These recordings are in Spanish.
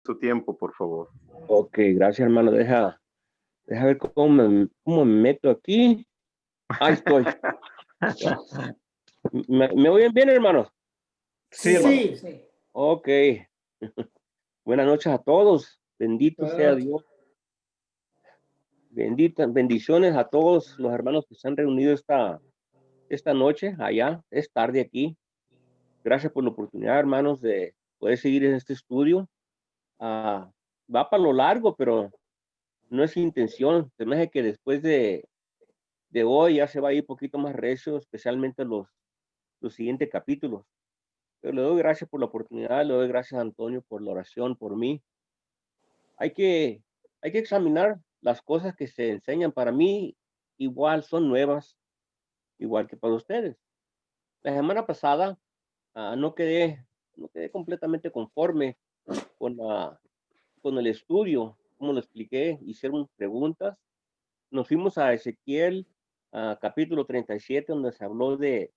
su tiempo, por favor. Ok, gracias, hermano. Deja ver cómo me meto aquí. Ahí estoy. ¿Me oyen bien, hermanos? Sí, hermano. Sí, sí. Ok. Buenas noches a todos. Bendito sea Buenas Dios. Bendiciones a todos los hermanos que se han reunido esta noche allá. Es tarde aquí. Gracias por la oportunidad, hermanos, de poder seguir en este estudio. Ah, va para lo largo, pero no es intención. Se me hace que después de hoy ya se va a ir un poquito más recio, especialmente los siguientes capítulos. Pero le doy gracias por la oportunidad, le doy gracias a Antonio por la oración, por mí. Hay que, hay que examinar las cosas que se enseñan. Para mí, igual son nuevas, igual que para ustedes. La semana pasada no quedé completamente conforme con, con el estudio, como lo expliqué, hicieron preguntas. Nos fuimos a Ezequiel, capítulo 37, donde se habló de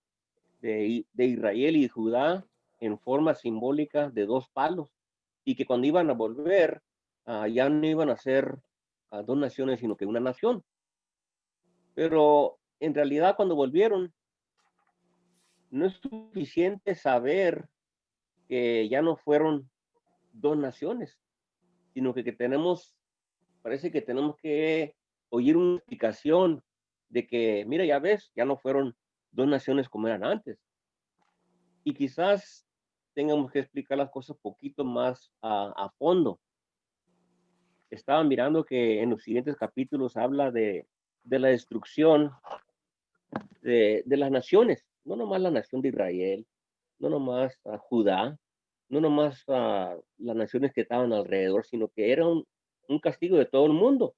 Israel y Judá en forma simbólica de dos palos, y que cuando iban a volver, ya no iban a ser dos naciones, sino que una nación. Pero en realidad cuando volvieron, no es suficiente saber que ya no fueron dos naciones, sino que parece que tenemos que oír una explicación de que, mira, ya ves, ya no fueron dos naciones como eran antes. Y quizás tengamos que explicar las cosas un poquito más a fondo. Estaba mirando que en los siguientes capítulos habla de la destrucción de las naciones, no nomás la nación de Israel, no nomás a Judá, no nomás a las naciones que estaban alrededor, sino que era un castigo de todo el mundo.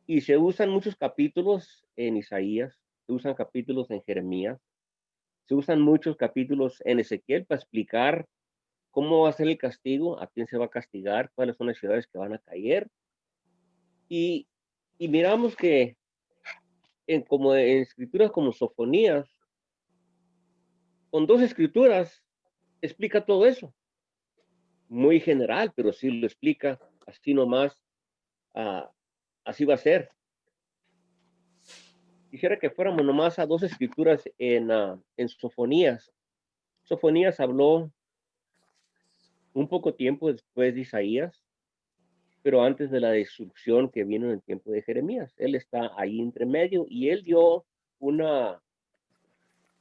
Y se usan muchos capítulos en Isaías, se usan capítulos en Jeremías, se usan muchos capítulos en Ezequiel para explicar cómo va a ser el castigo, a quién se va a castigar, cuáles son las ciudades que van a caer. Y, y miramos que como en escrituras como Sofonías, con dos escrituras, explica todo eso. Muy general, pero sí lo explica, así nomás, uh, así va a ser. Quisiera que fuéramos nomás a dos escrituras en Sofonías. Sofonías habló un poco tiempo después de Isaías, pero antes de la destrucción que vino en el tiempo de Jeremías. Él está ahí entre medio y él dio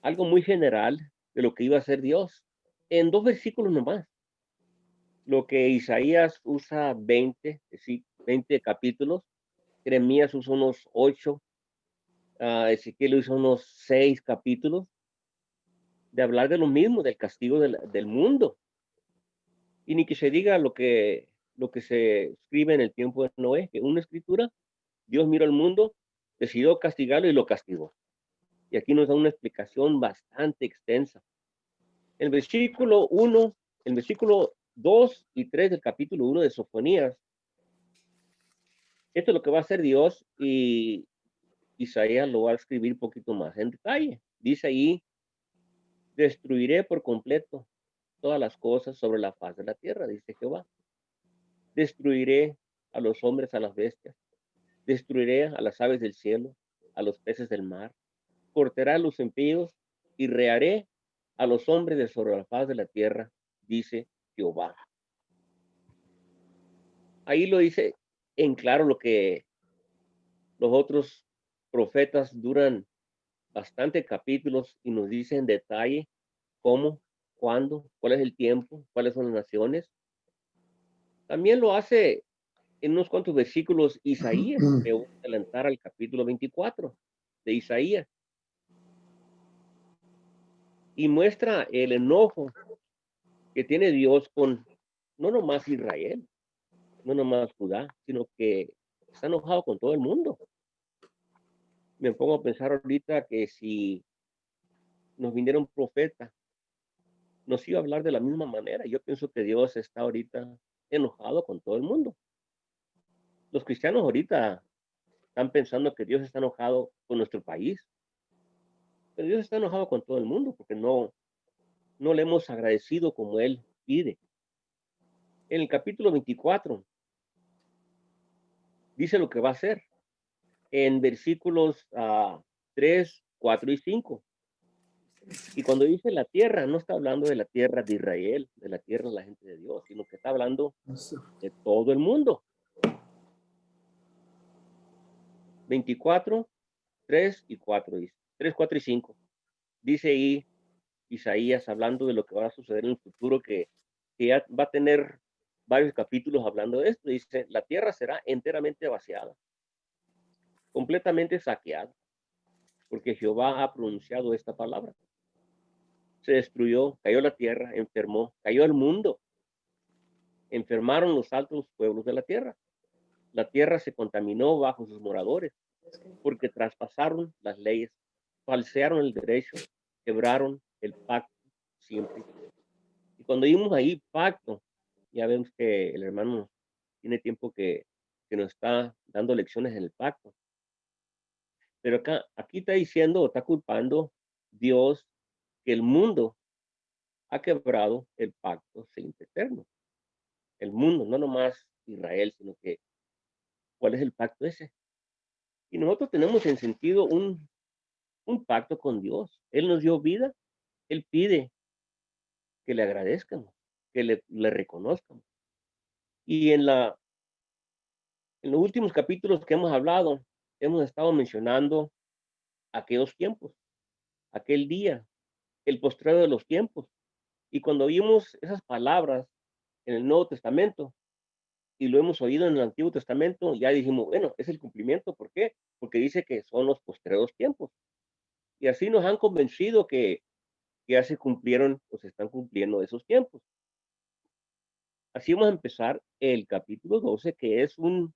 algo muy general de lo que iba a ser Dios en dos versículos nomás. Lo que Isaías usa 20, sí, 20 capítulos, Jeremías usa unos 8, Ezequiel usa unos 6 capítulos de hablar de lo mismo, del castigo del mundo. Y ni que se diga lo que se escribe en el tiempo de Noé, que una escritura, Dios miró al mundo, decidió castigarlo y lo castigó. Y aquí nos da una explicación bastante extensa. El versículo 1, el versículo 2 y 3 del capítulo 1 de Sofonías, esto es lo que va a hacer Dios y Isaías lo va a escribir un poquito más en detalle. Dice ahí, destruiré por completo todas las cosas sobre la faz de la tierra, dice Jehová. Destruiré a los hombres, a las bestias, destruiré a las aves del cielo, a los peces del mar, cortaré a los impíos y reharé a los hombres de sobre la faz de la tierra, dice Jehová. Ahí lo dice en claro lo que los otros profetas duran bastante capítulos y nos dicen en detalle cómo, cuándo, cuál es el tiempo, cuáles son las naciones. También lo hace en unos cuantos versículos Isaías. Me voy a adelantar al capítulo 24 de Isaías. Y muestra el enojo que tiene Dios con no nomás Israel, no nomás Judá, sino que está enojado con todo el mundo. Me pongo a pensar ahorita que si nos viniera un profeta, nos iba a hablar de la misma manera. Yo pienso que Dios está ahorita enojado con todo el mundo. Los cristianos ahorita están pensando que Dios está enojado con nuestro país, pero Dios está enojado con todo el mundo porque no le hemos agradecido como Él pide. En el capítulo 24 dice lo que va a hacer. En versículos 3, 4 y 5. Y cuando dice la tierra, no está hablando de la tierra de Israel, de la tierra de la gente de Dios, sino que está hablando de todo el mundo. 24, 3 y 4 dice. 3, 4 y 5. Dice ahí Isaías hablando de lo que va a suceder en el futuro, que ya va a tener varios capítulos hablando de esto. Dice, la tierra será enteramente vaciada, completamente saqueada, porque Jehová ha pronunciado esta palabra. Se destruyó, cayó la tierra, enfermó, cayó el mundo, enfermaron los altos pueblos de la tierra. La tierra se contaminó bajo sus moradores, porque traspasaron las leyes, falsearon el derecho, quebraron el pacto siempre. Y cuando vimos ahí pacto, ya vemos que el hermano tiene tiempo que nos está dando lecciones en el pacto. Pero aquí está diciendo, está culpando Dios que el mundo ha quebrado el pacto siempre eterno. El mundo, no nomás Israel, sino que ¿cuál es el pacto ese? Y nosotros tenemos en sentido un pacto con Dios. Él nos dio vida, Él pide que le agradezcamos, que le reconozcamos. Y en los últimos capítulos que hemos hablado, hemos estado mencionando aquellos tiempos, aquel día, el postrero de los tiempos. Y cuando vimos esas palabras en el Nuevo Testamento y lo hemos oído en el Antiguo Testamento, ya dijimos, bueno, es el cumplimiento. ¿Por qué? Porque dice que son los postreros tiempos. Y así nos han convencido que ya se cumplieron o se están cumpliendo esos tiempos. Así vamos a empezar el capítulo 12, que es un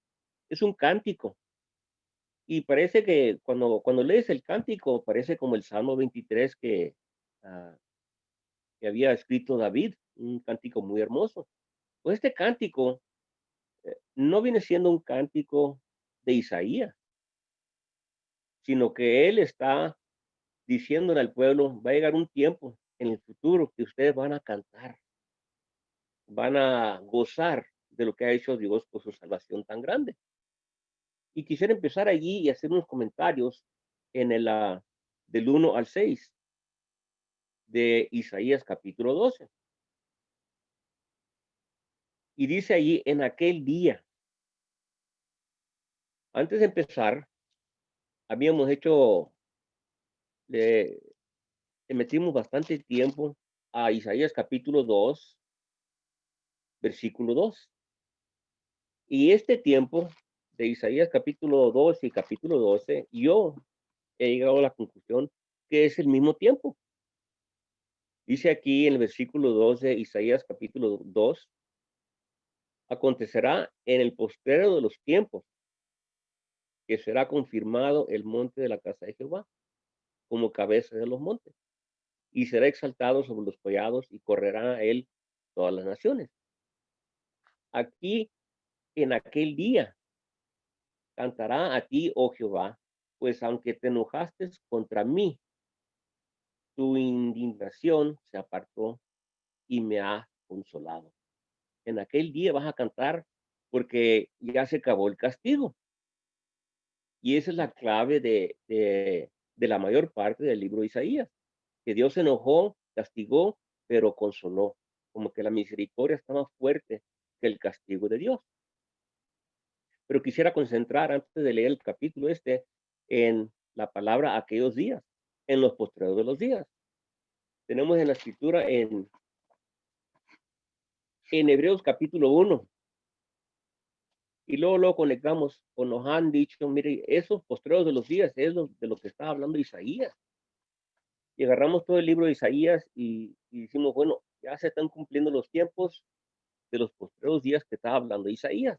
cántico. Y parece que cuando lees el cántico, parece como el Salmo 23 ah, que había escrito David, un cántico muy hermoso. Pues este cántico no viene siendo un cántico de Isaías, sino que él está diciéndole al pueblo, va a llegar un tiempo en el futuro que ustedes van a cantar, van a gozar de lo que ha hecho Dios por su salvación tan grande. Y quisiera empezar allí y hacer unos comentarios en del 1 al 6 de Isaías capítulo 12. Y dice allí, en aquel día, antes de empezar, habíamos hecho, le, le metimos bastante tiempo a Isaías capítulo 2, versículo 2. Y este tiempo de Isaías capítulo 2 y capítulo 12, yo he llegado a la conclusión que es el mismo tiempo. Dice aquí en el versículo 2 de Isaías capítulo 2, acontecerá en el postrero de los tiempos que será confirmado el monte de la casa de Jehová como cabeza de los montes, y será exaltado sobre los collados y correrá a él todas las naciones. Aquí, en aquel día, cantará a ti, oh Jehová, pues aunque te enojaste contra mí, tu indignación se apartó y me ha consolado. En aquel día vas a cantar porque ya se acabó el castigo. Y esa es la clave de la mayor parte del libro de Isaías, que Dios se enojó, castigó, pero consoló, como que la misericordia está más fuerte que el castigo de Dios. Pero quisiera concentrar, antes de leer el capítulo en la palabra aquellos días, en los postreros de los días. Tenemos en la escritura en Hebreos capítulo 1, y luego lo conectamos o nos han dicho, mire, esos postreros de los días es de lo que está hablando Isaías. Y agarramos todo el libro de Isaías y decimos, bueno, ya se están cumpliendo los tiempos de los postreros días que estaba hablando Isaías.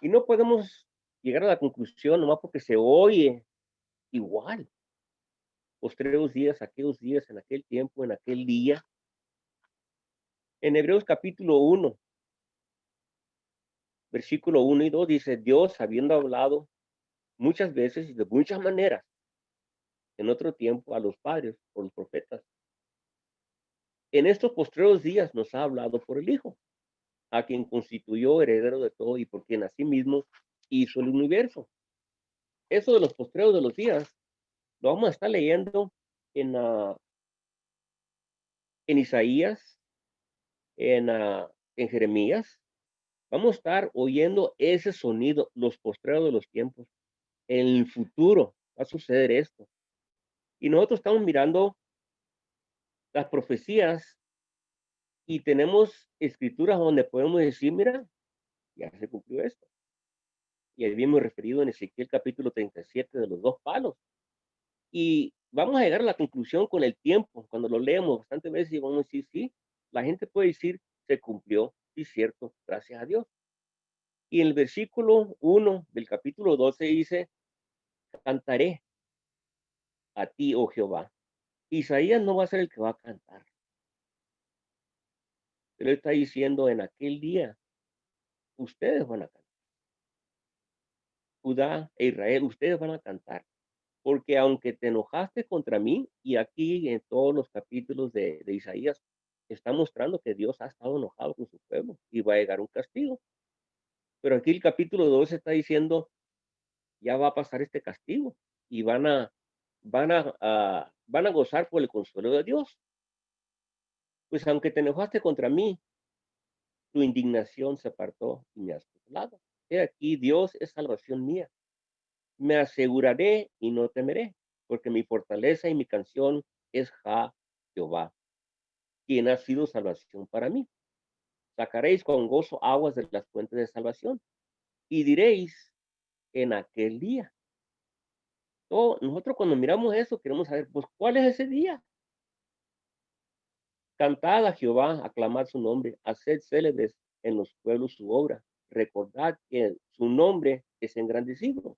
Y no podemos llegar a la conclusión nomás porque se oye igual. Postreros días, aquellos días, en aquel tiempo, en aquel día. En Hebreos capítulo 1, versículo 1 y 2 dice, Dios, habiendo hablado muchas veces y de muchas maneras, en otro tiempo a los padres, por los profetas, en estos postreros días nos ha hablado por el Hijo, a quien constituyó heredero de todo y por quien asimismo hizo el universo. Eso de los postreros de los días lo vamos a estar leyendo en, en Isaías, en Jeremías. Vamos a estar oyendo ese sonido, los postreros de los tiempos. En el futuro va a suceder esto. Y nosotros estamos mirando las profecías y tenemos escrituras donde podemos decir, mira, ya se cumplió esto. Y ahí mismo referido en Ezequiel capítulo 37 de los dos palos. Y vamos a llegar a la conclusión con el tiempo, cuando lo leemos bastantes veces y vamos a decir, sí, la gente puede decir, se cumplió, sí, cierto, gracias a Dios. Y en el versículo 1 del capítulo 12 dice, cantaré a ti, oh Jehová. Isaías no va a ser el que va a cantar. Él está diciendo, en aquel día, ustedes van a cantar. Judá e Israel, ustedes van a cantar. Porque aunque te enojaste contra mí, y aquí en todos los capítulos de Isaías, está mostrando que Dios ha estado enojado con su pueblo y va a llegar un castigo. Pero aquí el capítulo 2 está diciendo, ya va a pasar este castigo y van a gozar por el consuelo de Dios. Pues aunque te enojaste contra mí, tu indignación se apartó y me has consolado. He aquí, Dios es salvación mía. Me aseguraré y no temeré, porque mi fortaleza y mi canción es Jehová, quien ha sido salvación para mí. Sacaréis con gozo aguas de las fuentes de salvación y diréis en aquel día. Nosotros cuando miramos eso queremos saber, pues, ¿cuál es ese día? Cantad a Jehová, aclamad su nombre, haced célebres en los pueblos su obra, recordad que su nombre es engrandecido.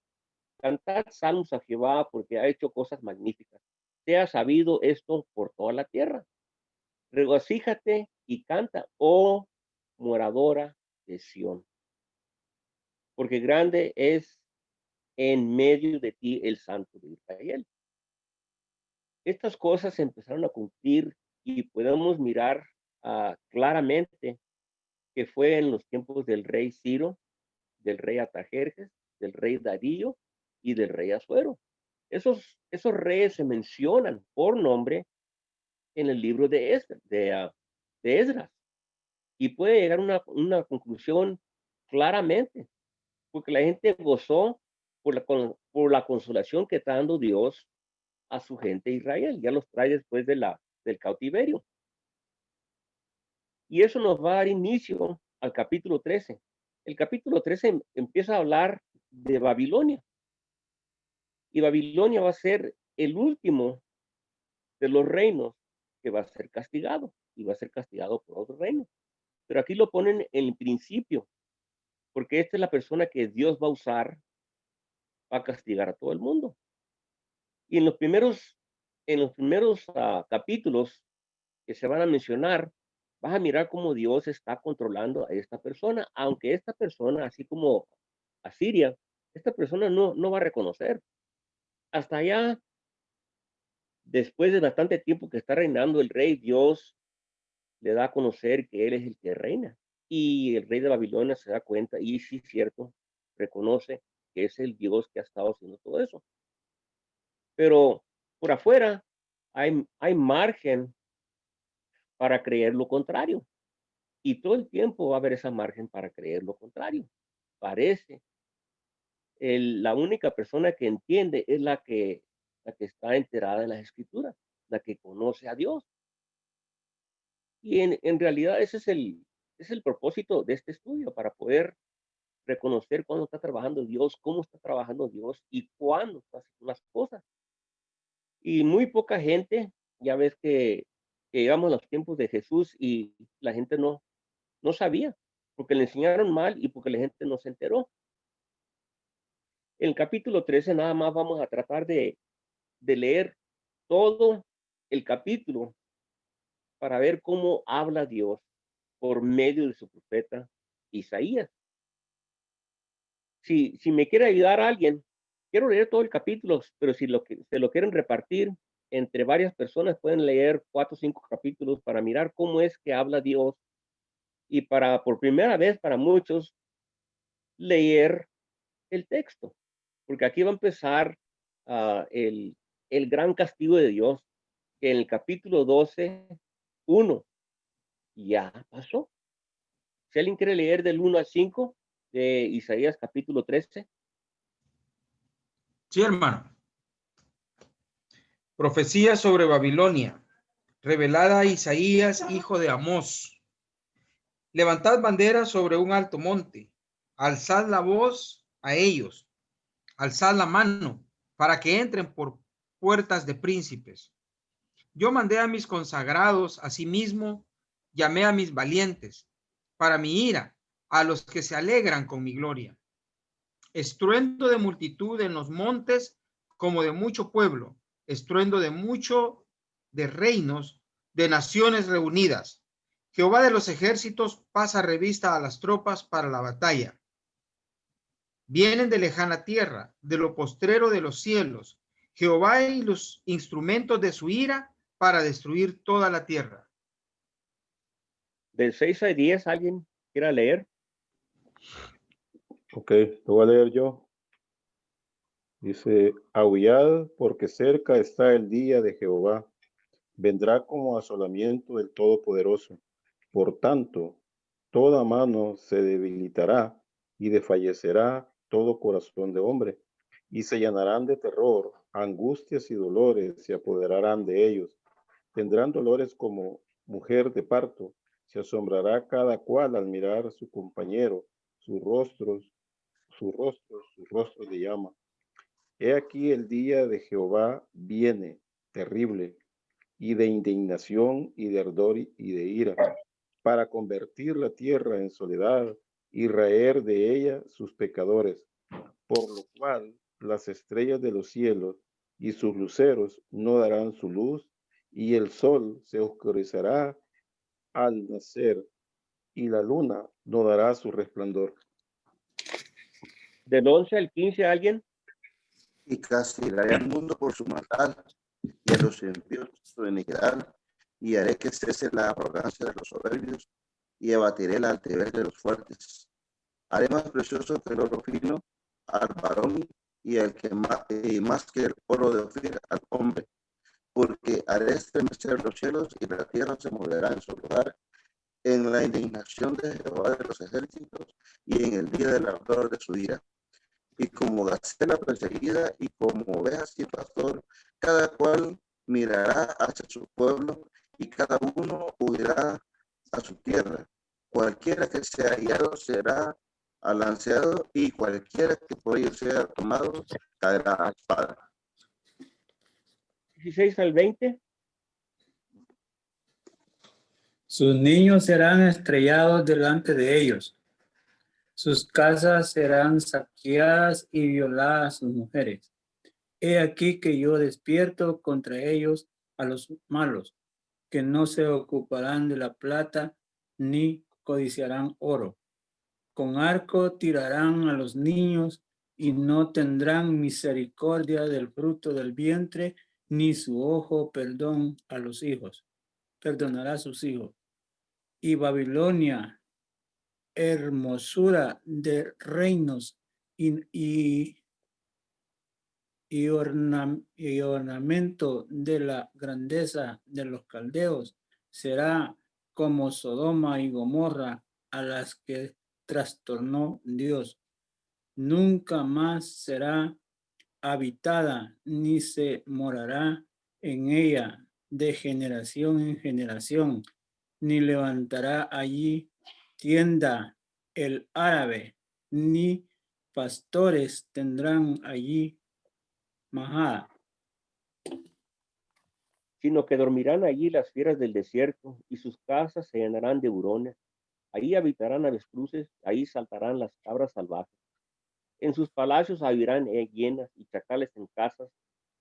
Cantad salmos a Jehová porque ha hecho cosas magníficas. Sea sabido esto por toda la tierra. Regocíjate y canta, oh moradora de Sión, porque grande es en medio de ti el Santo de Israel. Estas cosas se empezaron a cumplir y podemos mirar claramente que fue en los tiempos del rey Ciro, del rey Atajerjes, del rey Darío y del rey Asuero. Esos reyes se mencionan por nombre en el libro de Esdras. Y puede llegar a una conclusión claramente, porque la gente gozó por la consolación que está dando Dios a su gente Israel. Ya los trae después del cautiverio. Y eso nos va a dar inicio al capítulo 13. El capítulo 13 empieza a hablar de Babilonia. Y Babilonia va a ser el último de los reinos que va a ser castigado. Y va a ser castigado por otro reino. Pero aquí lo ponen en el principio, porque esta es la persona que Dios va a usar para castigar a todo el mundo. Y en los primeros capítulos que se van a mencionar, vas a mirar cómo Dios está controlando a esta persona, aunque esta persona, así como Asiria, esta persona no va a reconocer. Hasta allá, después de bastante tiempo que está reinando el rey, Dios le da a conocer que él es el que reina. Y el rey de Babilonia se da cuenta, y sí, cierto, reconoce que es el Dios que ha estado haciendo todo eso. Pero por afuera hay margen para creer lo contrario. Y todo el tiempo va a haber esa margen para creer lo contrario. Parece. La única persona que entiende es la que está enterada en las escrituras, la que conoce a Dios. Y en realidad ese es el propósito de este estudio, para poder reconocer cuándo está trabajando Dios, cómo está trabajando Dios y cuándo está haciendo las cosas. Y muy poca gente, ya ves que llegamos a los tiempos de Jesús y la gente no sabía, porque le enseñaron mal y porque la gente no se enteró. En el capítulo 13 nada más vamos a tratar de leer todo el capítulo para ver cómo habla Dios por medio de su profeta Isaías. Si me quiere ayudar alguien, quiero leer todo el capítulo, pero si se lo quieren repartir entre varias personas, pueden leer 4 o 5 capítulos para mirar cómo es que habla Dios y por primera vez para muchos, leer el texto, porque aquí va a empezar el gran castigo de Dios, que en el capítulo 12:1 ya pasó. Si alguien quiere leer del 1 al 5 de Isaías capítulo 13. Sí, hermano. Profecía sobre Babilonia, revelada a Isaías, hijo de Amós. Levantad bandera sobre un alto monte, alzad la voz a ellos, alzad la mano, para que entren por puertas de príncipes. Yo mandé a mis consagrados, asimismo llamé a mis valientes, para mi ira, a los que se alegran con mi gloria. Estruendo de multitud en los montes, como de mucho pueblo, estruendo de mucho de reinos, de naciones reunidas. Jehová de los ejércitos pasa revista a las tropas para la batalla. Vienen de lejana tierra, de lo postrero de los cielos, Jehová y los instrumentos de su ira para destruir toda la tierra. Del 6 al 10, ¿alguien quiera leer? Ok, lo voy a leer yo. Dice, aullad porque cerca está el día de Jehová. Vendrá como asolamiento del Todopoderoso. Por tanto, toda mano se debilitará y desfallecerá todo corazón de hombre. Y se llenarán de terror, angustias y dolores se apoderarán de ellos. Tendrán dolores como mujer de parto. Se asombrará cada cual al mirar a su compañero, sus rostros de llama. He aquí el día de Jehová viene, terrible, y de indignación y de ardor y de ira, para convertir la tierra en soledad y raer de ella sus pecadores, por lo cual las estrellas de los cielos y sus luceros no darán su luz, y el sol se oscurecerá al nacer, y la luna no dará su resplandor. Del 11 al 15, ¿alguien? Y castigaré al mundo por su maldad, y a los impíos por su iniquidad, y haré que cese la arrogancia de los soberbios, y abatiré la altivez de los fuertes. Haré más precioso que el oro fino al varón, y más que el oro de Ofir al hombre, porque haré estremecer los cielos, y la tierra se moverá en su lugar, en la indignación de Jehová de los ejércitos, y en el día del ardor de su ira. Y como gacela perseguida y como oveja sin pastor, cada cual mirará hacia su pueblo y cada uno huirá a su tierra. Cualquiera que sea hallado será alanceado y cualquiera que por ello sea tomado caerá a espada. 16 al 20. Sus niños serán estrellados delante de ellos. Sus casas serán saqueadas y violadas sus mujeres. He aquí que yo despierto contra ellos a los malos, que no se ocuparán de la plata ni codiciarán oro. Con arco tirarán a los niños y no tendrán misericordia del fruto del vientre, ni su ojo perdón a los hijos. Perdonará a sus hijos. Y Babilonia, hermosura de reinos y ornamento de la grandeza de los caldeos, será como Sodoma y Gomorra, a las que trastornó Dios. Nunca más será habitada, ni se morará en ella de generación en generación, ni levantará allí tienda el árabe, ni pastores tendrán allí majada. Sino que dormirán allí las fieras del desierto, y sus casas se llenarán de hurones. Ahí habitarán avestruces, ahí saltarán las cabras salvajes. En sus palacios habitarán hienas y chacales en casas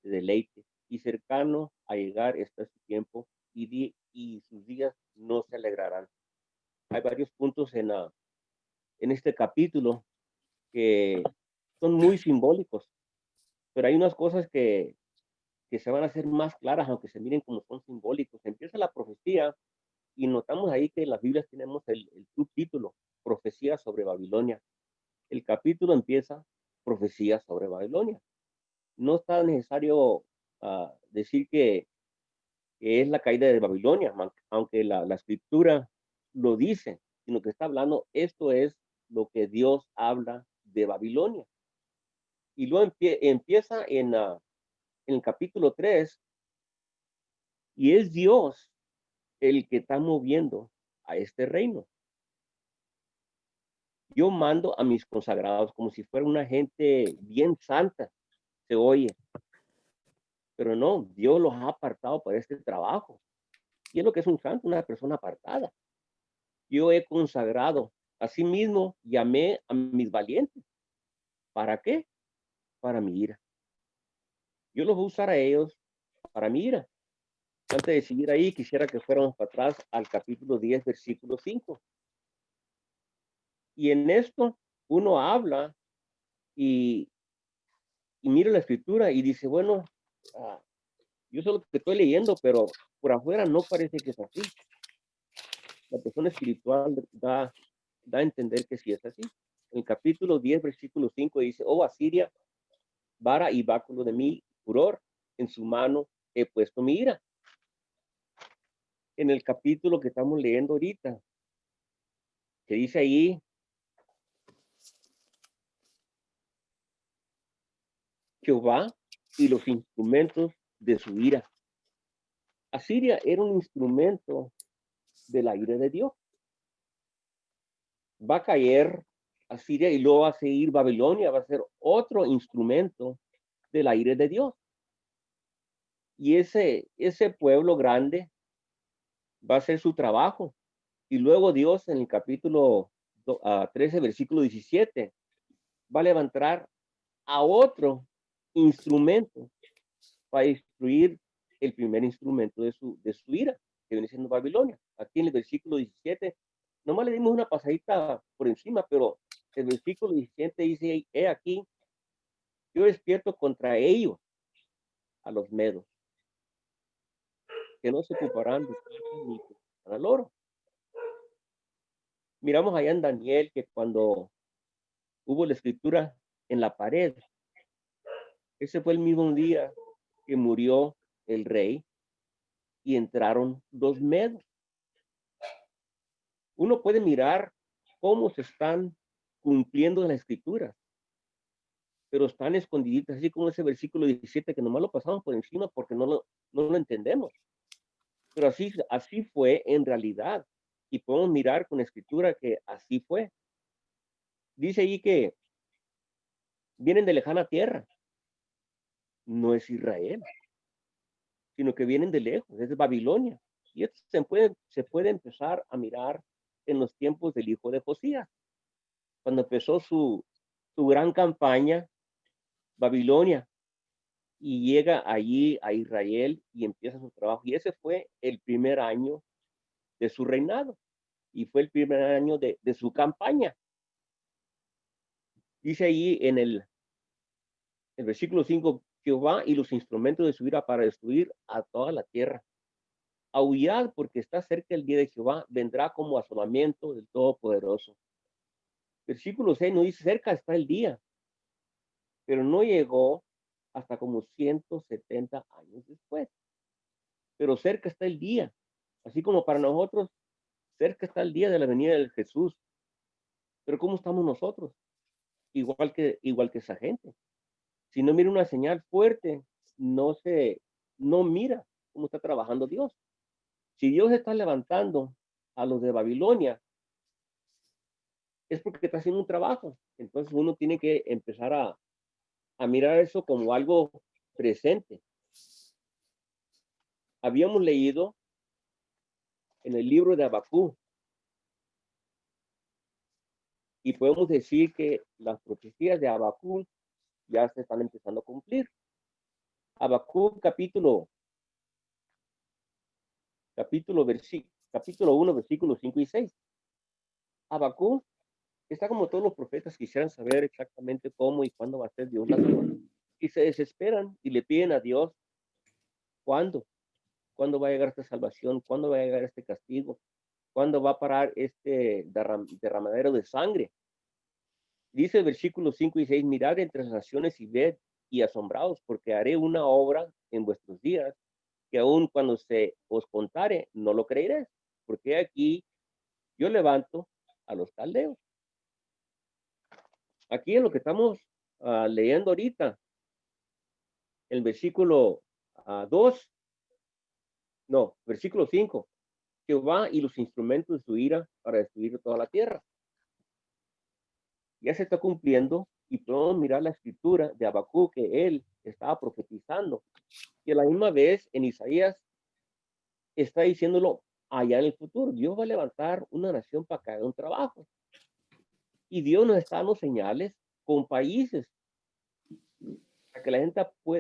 de deleite, y cercano a llegar está su tiempo, y sus días no se alegrarán. Hay varios puntos en este capítulo que son muy simbólicos, pero hay unas cosas que se van a hacer más claras, aunque se miren como son simbólicos. Empieza la profecía Y notamos ahí que en las Biblias tenemos el subtítulo, Profecía sobre Babilonia. El capítulo empieza, Profecía sobre Babilonia. No está necesario decir que es la caída de Babilonia, aunque la escritura lo dice, sino que está hablando, esto es lo que Dios habla de Babilonia. Y luego empieza en el capítulo 3, y es Dios el que está moviendo a este reino. Yo mando a mis consagrados como si fuera una gente bien santa, se oye, pero no, Dios los ha apartado para este trabajo. Y es lo que es un santo, una persona apartada. Yo he consagrado, asimismo llamé a mis valientes. ¿Para qué? Para mi ira. Yo los voy a usar a ellos para mi ira. Antes de seguir ahí, quisiera que fuéramos para atrás al capítulo 10, versículo 5. Y en esto uno habla y mira la escritura y dice, bueno, yo solo que estoy leyendo, pero por afuera no parece que es así. La persona espiritual da a entender que sí es así. En el capítulo 10, versículo 5 dice, oh Asiria, vara y báculo de mi furor, en su mano he puesto mi ira. En el capítulo que estamos leyendo ahorita, que dice ahí, Jehová y los instrumentos de su ira. Asiria era un instrumento de la ira de Dios. Va a caer Asiria y luego va a seguir Babilonia, va a ser otro instrumento de la ira de Dios. Y ese pueblo grande va a hacer su trabajo. Y luego Dios en el capítulo 13, versículo 17, va a levantar a otro instrumento para destruir el primer instrumento de su ira, que viene siendo Babilonia. Aquí en el versículo 17, nomás le dimos una pasadita por encima, pero el versículo 17 dice, he aquí, yo despierto contra ellos a los medos, que no se ocuparán de carne ni para el oro. Miramos allá en Daniel que cuando hubo la escritura en la pared, ese fue el mismo día que murió el rey y entraron los medos. Uno puede mirar cómo se están cumpliendo las escrituras, pero están escondiditas, así como ese versículo 17 que nomás lo pasamos por encima porque no lo entendemos. Pero así fue en realidad. Y podemos mirar con la escritura que así fue. Dice ahí que vienen de lejana tierra. No es Israel, sino que vienen de lejos, es de Babilonia. Y esto se puede empezar a mirar en los tiempos del hijo de Josías. Cuando empezó su gran campaña, Babilonia, y llega allí a Israel y empieza su trabajo. Y ese fue el primer año de su reinado y fue el primer año de su campaña. Dice ahí en el versículo 5, Jehová y los instrumentos de su ira para destruir a toda la tierra. Aullad porque está cerca el día de Jehová, vendrá como asolamiento del Todopoderoso. Versículo 6 nos dice, cerca está el día, pero no llegó hasta como 170 años después. Pero cerca está el día, así como para nosotros, cerca está el día de la venida de Jesús. Pero ¿cómo estamos nosotros? Igual que esa gente. Si no mira una señal fuerte, no mira cómo está trabajando Dios. Si Dios está levantando a los de Babilonia, es porque está haciendo un trabajo. Entonces uno tiene que empezar a mirar eso como algo presente. Habíamos leído en el libro de Habacuc y podemos decir que las profecías de Habacuc ya se están empezando a cumplir. Habacuc capítulo 1, versículos 5 y 6. Habacuc está como todos los profetas quisieran saber exactamente cómo y cuándo va a ser Dios las cosas. Y se desesperan y le piden a Dios, ¿cuándo? ¿Cuándo va a llegar esta salvación? ¿Cuándo va a llegar este castigo? ¿Cuándo va a parar este derramadero de sangre? Dice el versículo 5 y 6, mirad entre las naciones y ved y asombraos, porque haré una obra en vuestros días, que aun cuando se os contare, no lo creeréis, porque aquí yo levanto a los caldeos. Aquí es lo que estamos leyendo ahorita, el versículo 2, no, versículo 5, Jehová y los instrumentos de su ira para destruir toda la tierra. Ya se está cumpliendo y podemos mirar la escritura de Habacuc que él estaba profetizando. Y a la misma vez en Isaías está diciéndolo allá en el futuro. Dios va a levantar una nación para que haga un trabajo. Y Dios nos está dando señales con países para que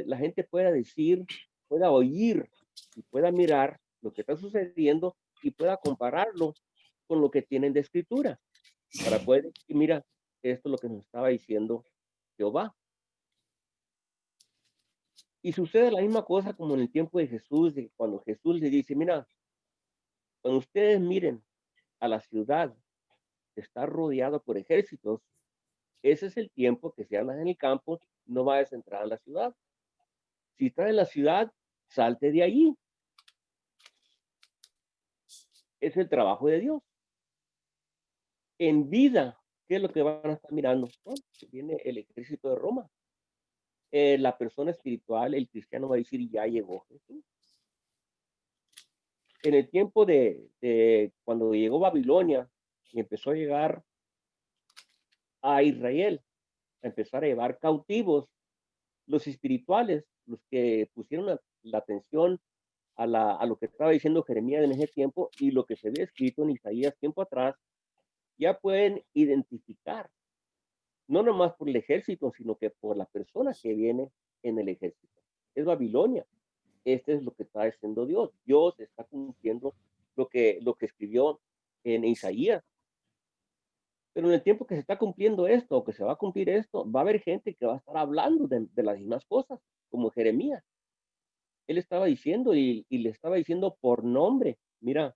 la gente pueda decir, pueda oír y pueda mirar lo que está sucediendo y pueda compararlo con lo que tienen de escritura. Para poder decir, mira, esto es lo que nos estaba diciendo Jehová. Y sucede la misma cosa como en el tiempo de Jesús, de cuando Jesús le dice, mira, cuando ustedes miren a la ciudad que está rodeada por ejércitos, ese es el tiempo que si andas en el campo, no vayas a entrar a la ciudad. Si estás en la ciudad, salte de allí. Es el trabajo de Dios. En vida, ¿qué es lo que van a estar mirando? Bueno, viene el ejército de Roma. La persona espiritual, el cristiano va a decir, ya llegó Jesús. En el tiempo de cuando llegó Babilonia y empezó a llegar a Israel, a empezar a llevar cautivos, los espirituales, los que pusieron la atención a lo que estaba diciendo Jeremías en ese tiempo y lo que se había escrito en Isaías tiempo atrás, ya pueden identificar, no nomás por el ejército, sino que por la persona que viene en el ejército. Es Babilonia. Este es lo que está haciendo Dios. Dios está cumpliendo lo que escribió en Isaías. Pero en el tiempo que se está cumpliendo esto, o que se va a cumplir esto, va a haber gente que va a estar hablando de las mismas cosas, como Jeremías. Él estaba diciendo y le estaba diciendo por nombre, mira,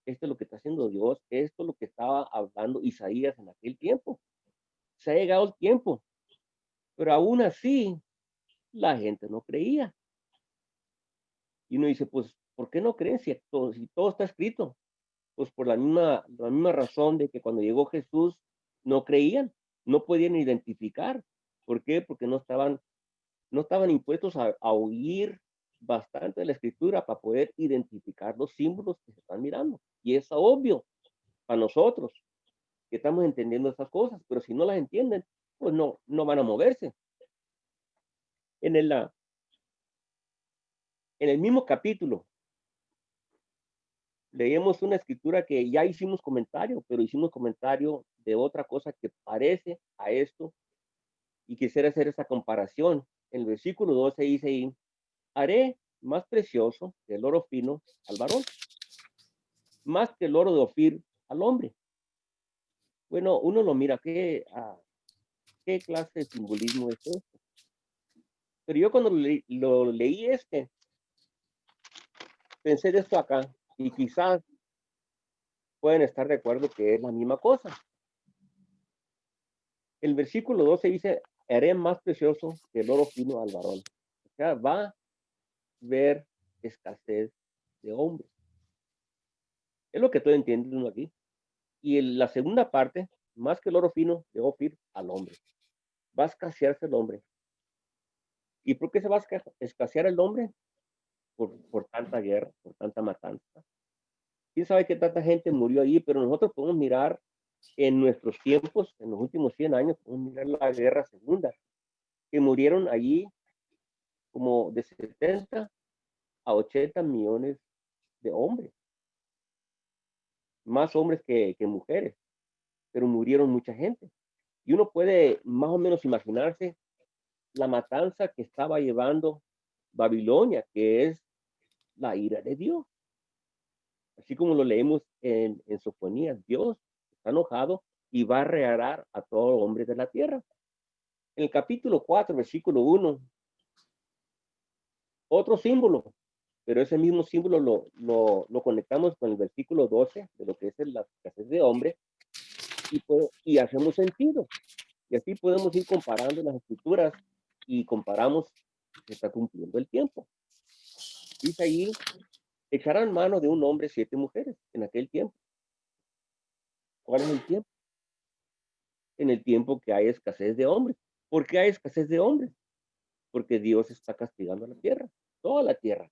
esto es lo que está haciendo Dios, esto es lo que estaba hablando Isaías en aquel tiempo. Se ha llegado el tiempo, pero aún así la gente no creía. Y uno dice, pues, ¿por qué no creen si todo está escrito? Pues por la misma razón de que cuando llegó Jesús no creían, no podían identificar. ¿Por qué? Porque no estaban impuestos a oír bastante de la escritura para poder identificar los símbolos que se están mirando. Y es obvio para nosotros que estamos entendiendo estas cosas, pero si no las entienden, pues no van a moverse. En el mismo capítulo, leemos una escritura que ya hicimos comentario, pero hicimos comentario de otra cosa que parece a esto y quisiera hacer esa comparación. En el versículo 12 dice ahí, haré más precioso que el oro fino al varón, más que el oro de Ofir al hombre. Bueno, uno lo mira, ¿qué clase de simbolismo es esto? Pero yo cuando lo leí pensé de esto acá, y quizás pueden estar de acuerdo que es la misma cosa. El versículo 12 dice, haré más precioso que el oro fino al varón. O sea, va a haber escasez de hombres. Es lo que estoy entendiendo aquí. Y la segunda parte, más que el oro fino de Ofir al hombre. Va a escasearse el hombre. ¿Y por qué se va a escasear el hombre? Por tanta guerra, por tanta matanza. ¿Quién sabe qué tanta gente murió ahí? Pero nosotros podemos mirar en nuestros tiempos, en los últimos 100 años, podemos mirar la guerra segunda, que murieron allí como de 70 a 80 millones de hombres. Más hombres que mujeres, pero murieron mucha gente. Y uno puede más o menos imaginarse la matanza que estaba llevando Babilonia, que es la ira de Dios. Así como lo leemos en Sofonías, Dios está enojado y va a rearar a todo hombre de la tierra. En el capítulo 4, versículo 1, otro símbolo, pero ese mismo símbolo lo conectamos con el versículo 12 de lo que es la escasez de hombre y hacemos sentido. Y así podemos ir comparando las escrituras y comparamos si se está cumpliendo el tiempo. Dice ahí, echarán mano de un hombre 7 mujeres en aquel tiempo. ¿Cuál es el tiempo? En el tiempo que hay escasez de hombres. ¿Por qué hay escasez de hombres? Porque Dios está castigando a la tierra, toda la tierra.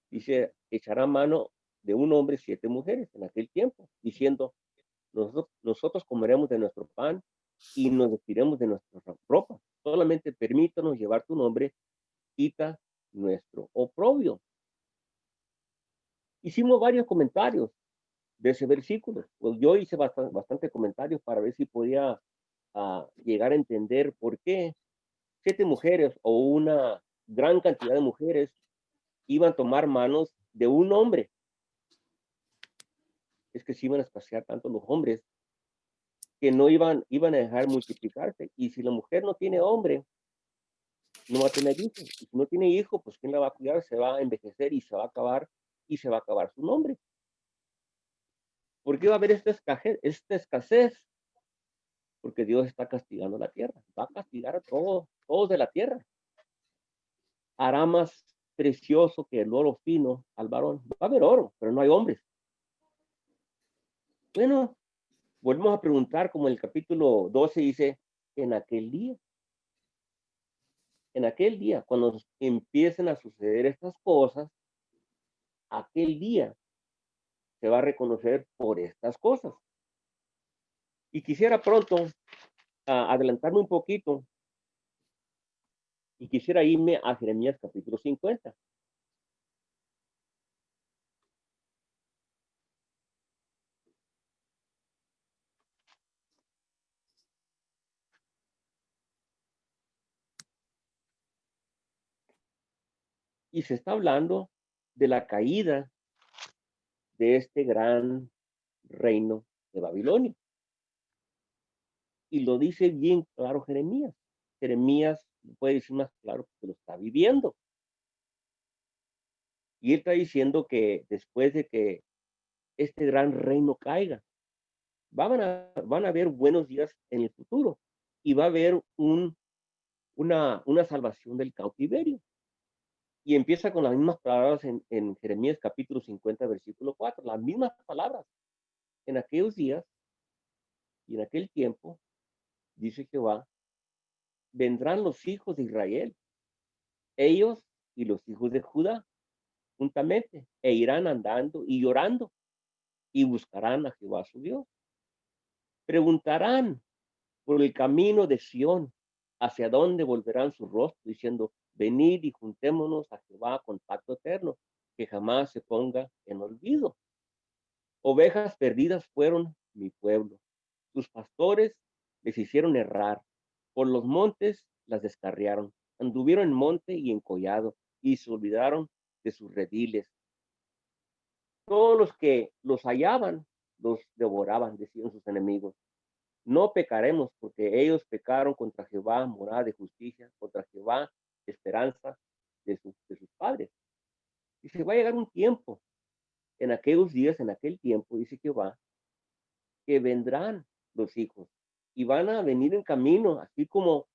Dice, echará mano de un hombre 7 mujeres en aquel tiempo, diciendo, nosotros comeremos de nuestro pan y nos vestiremos de nuestra ropa. Solamente permítanos llevar tu nombre, quita nuestro oprobio. Hicimos varios comentarios de ese versículo. Pues yo hice bastante comentarios para ver si podía llegar a entender por qué 7 mujeres o una gran cantidad de mujeres iban a tomar manos de un hombre. Es que se iban a escasear tanto los hombres que no iban a dejar multiplicarse. Y si la mujer no tiene hombre, no va a tener hijos. Y si no tiene hijo, pues ¿quién la va a cuidar? Se va a envejecer y se va a acabar su nombre. ¿Por qué va a haber esta escasez? Porque Dios está castigando la tierra. Va a castigar a todos de la tierra. Hará más precioso que el oro fino al varón. Va a haber oro, pero no hay hombres. Bueno, volvemos a preguntar, como el capítulo 12 dice, en aquel día, cuando empiecen a suceder estas cosas, aquel día se va a reconocer por estas cosas. Y quisiera pronto adelantarme un poquito y quisiera irme a Jeremías capítulo 50. Y se está hablando de la caída de este gran reino de Babilonia. Y lo dice bien claro Jeremías. Jeremías puede decir más claro porque lo está viviendo. Y él está diciendo que después de que este gran reino caiga, van a haber buenos días en el futuro y va a haber una salvación del cautiverio. Y empieza con las mismas palabras en Jeremías capítulo 50, versículo 4, las mismas palabras. En aquellos días y en aquel tiempo, dice Jehová, vendrán los hijos de Israel, ellos y los hijos de Judá, juntamente, e irán andando y llorando, y buscarán a Jehová su Dios. Preguntarán por el camino de Sión, hacia dónde volverán su rostro, diciendo, venid y juntémonos a Jehová con pacto eterno, que jamás se ponga en olvido. Ovejas perdidas fueron mi pueblo. Sus pastores les hicieron errar. Por los montes las descarriaron. Anduvieron en monte y en collado, y se olvidaron de sus rediles. Todos los que los hallaban, los devoraban, decían sus enemigos. No pecaremos, porque ellos pecaron contra Jehová, morada de justicia, contra Jehová, esperanza de sus padres. Y se va a llegar un tiempo, en aquellos días, en aquel tiempo, dice Jehová, que vendrán los hijos y van a venir en camino, así como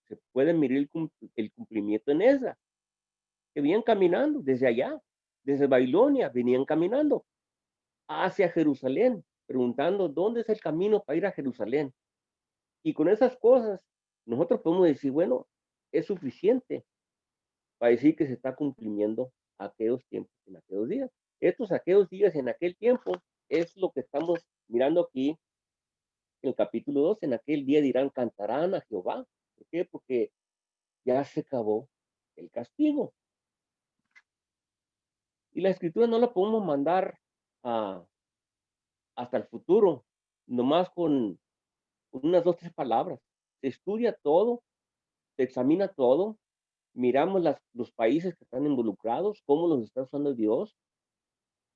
se puede mirar el cumplimiento en Esdras, que venían caminando desde allá, desde Babilonia, venían caminando hacia Jerusalén, preguntando dónde es el camino para ir a Jerusalén. Y con esas cosas, nosotros podemos decir, bueno, es suficiente para decir que se está cumpliendo aquellos tiempos en aquellos días. Estos aquellos días en aquel tiempo es lo que estamos mirando aquí en el capítulo 2. En aquel día dirán, cantarán a Jehová. ¿Por qué? Porque ya se acabó el castigo. Y la escritura no la podemos mandar hasta el futuro, nomás con unas 2, 3 palabras. Se estudia todo, se examina todo, miramos los países que están involucrados, cómo los está usando Dios,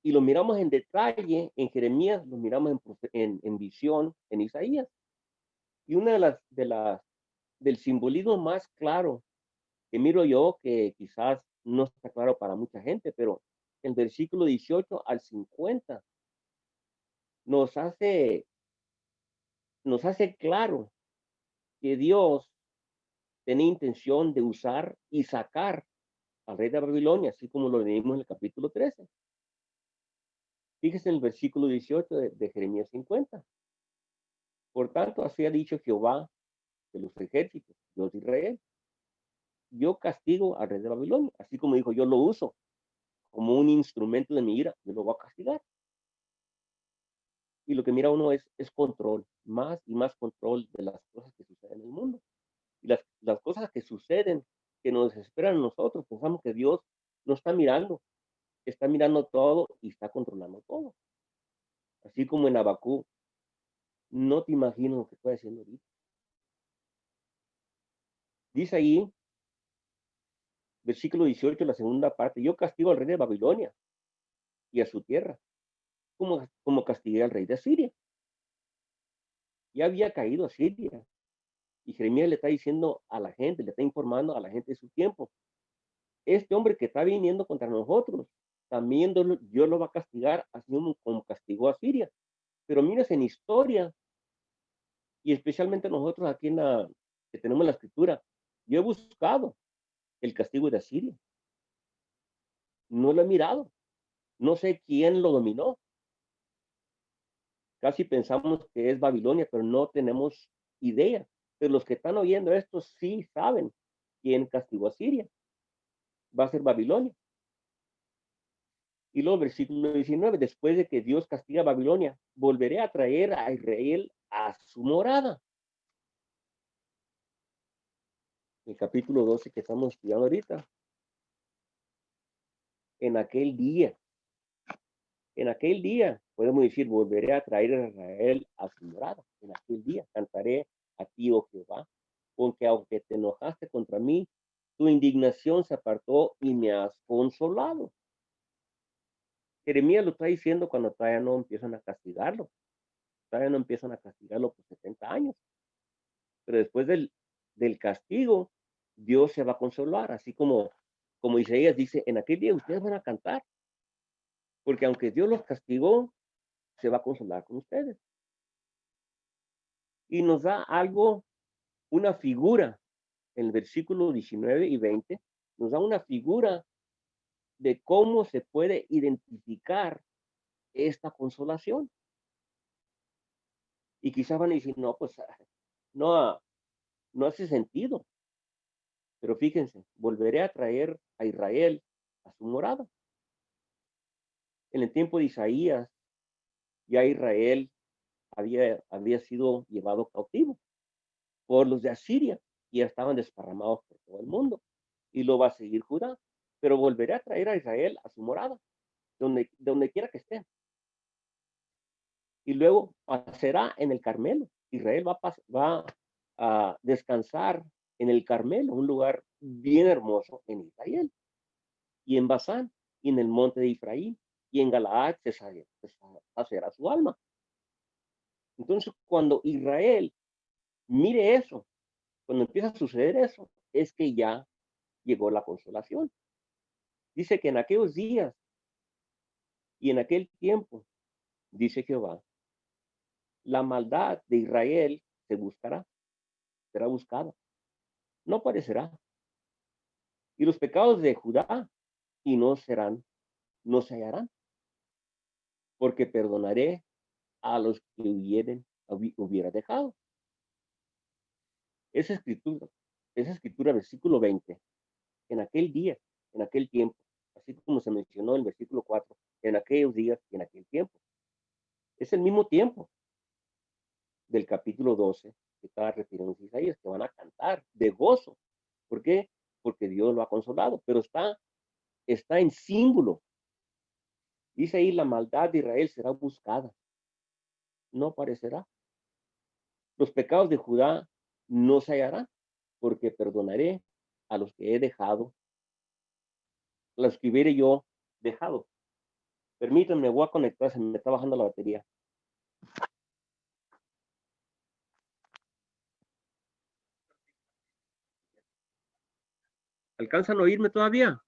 y lo miramos en detalle en Jeremías, lo miramos en visión en Isaías. Y una del simbolismo más claro que miro yo, que quizás no está claro para mucha gente, pero el versículo 18 al 50 nos hace claro que Dios tenía intención de usar y sacar al rey de Babilonia, así como lo leímos en el capítulo 13. Fíjese en el versículo 18 de Jeremías 50. Por tanto, así ha dicho Jehová de los ejércitos, Dios de Israel. Yo castigo al rey de Babilonia, así como dijo, yo lo uso como un instrumento de mi ira, yo lo voy a castigar. Y lo que mira uno es control, más y más control de las cosas que suceden en el mundo. Y las cosas que suceden, que nos desesperan a nosotros, pensamos que Dios no está mirando todo y está controlando todo. Así como en Abacú, no te imagino lo que estoy haciendo ahorita. Dice ahí, versículo 18, la segunda parte, yo castigo al rey de Babilonia y a su tierra, como castigué al rey de Asiria. Ya había caído Asiria. Y Jeremías le está diciendo a la gente, le está informando a la gente de su tiempo, este hombre que está viniendo contra nosotros, también Dios lo va a castigar, así como castigó a Siria. Pero mires en historia, y especialmente nosotros aquí que tenemos la escritura, yo he buscado el castigo de Asiria. No lo he mirado. No sé quién lo dominó. Casi pensamos que es Babilonia, pero no tenemos idea. Pero los que están oyendo esto sí saben quién castigó a Siria. Va a ser Babilonia. Y luego versículo 19, después de que Dios castiga a Babilonia, volveré a traer a Israel a su morada. El capítulo 12 que estamos estudiando ahorita. En aquel día, podemos decir, volveré a traer a Israel a su morada. En aquel día cantaré a ti, oh Jehová, porque aunque te enojaste contra mí, tu indignación se apartó y me has consolado. Jeremías lo está diciendo cuando todavía no empiezan a castigarlo. Todavía no empiezan a castigarlo por 70 años. Pero después del castigo, Dios se va a consolar, así como Isaías dice, en aquel día ustedes van a cantar, porque aunque Dios los castigó, se va a consolar con ustedes. Y nos da algo, una figura, en el versículo 19 y 20, nos da una figura de cómo se puede identificar esta consolación. Y quizás van a decir, no, pues no, no hace sentido. Pero fíjense, volveré a traer a Israel a su morada. En el tiempo de Isaías, ya Israel había sido llevado cautivo por los de Asiria y ya estaban desparramados por todo el mundo. Y lo va a seguir Judá. Pero volveré a traer a Israel a su morada, donde quiera que esté. Y luego pasará en el Carmelo. Israel va a descansar en el Carmelo, un lugar bien hermoso en Israel. Y en Basán, y en el monte de Efraín, y en Galaad se saciará su alma. Entonces, cuando Israel mire eso, cuando empieza a suceder eso, es que ya llegó la consolación. Dice que en aquellos días y en aquel tiempo, dice Jehová, la maldad de Israel se buscará, será buscada, no aparecerá. Y los pecados de Judá y no se hallarán, porque perdonaré a los que hubiera dejado. Esa escritura, versículo 20, en aquel día, en aquel tiempo, así como se mencionó en el versículo 4, en aquellos días y en aquel tiempo. Es el mismo tiempo del capítulo 12 que estaba refiriendo a Isaías, que van a cantar de gozo. ¿Por qué? Porque Dios lo ha consolado, pero está en símbolo. Dice ahí, la maldad de Israel será buscada, no aparecerá. Los pecados de Judá no se hallarán, porque perdonaré a los que he dejado, los que hubiere yo dejado. Permítanme, voy a conectar, se me está bajando la batería. ¿Alcanzan a oírme todavía?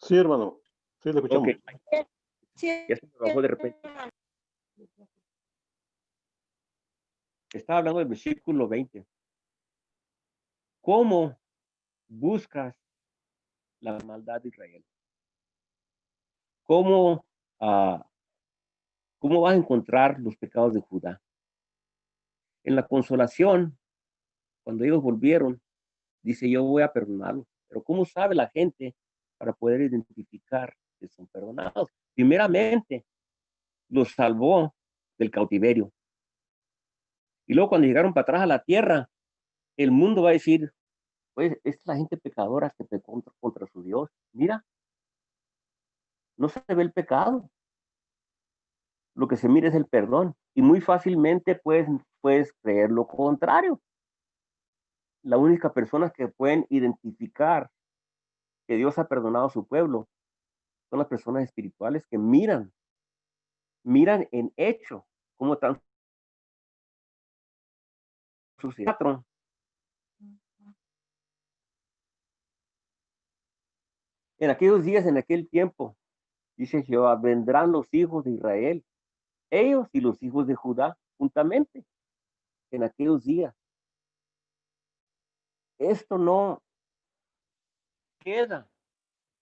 Sí, hermano. Sí, le escuchamos. Ok. Ya se me bajó de repente. Estaba hablando del versículo 20. ¿Cómo buscas la maldad de Israel? ¿Cómo vas a encontrar los pecados de Judá? En la consolación, cuando ellos volvieron, dice, yo voy a perdonarlos. Pero ¿cómo sabe la gente para poder identificar que son perdonados? Primeramente, los salvó del cautiverio. Y luego cuando llegaron para atrás a la tierra, el mundo va a decir, pues, esta es la gente pecadora que pecó contra su Dios. Mira, no se ve el pecado. Lo que se mira es el perdón. Y muy fácilmente puedes creer lo contrario. La única persona que pueden identificar que Dios ha perdonado a su pueblo son las personas espirituales que miran en hecho cómo están sucediendo. En aquellos días, en aquel tiempo, dice Jehová, vendrán los hijos de Israel, ellos y los hijos de Judá juntamente en aquellos días. Esto no queda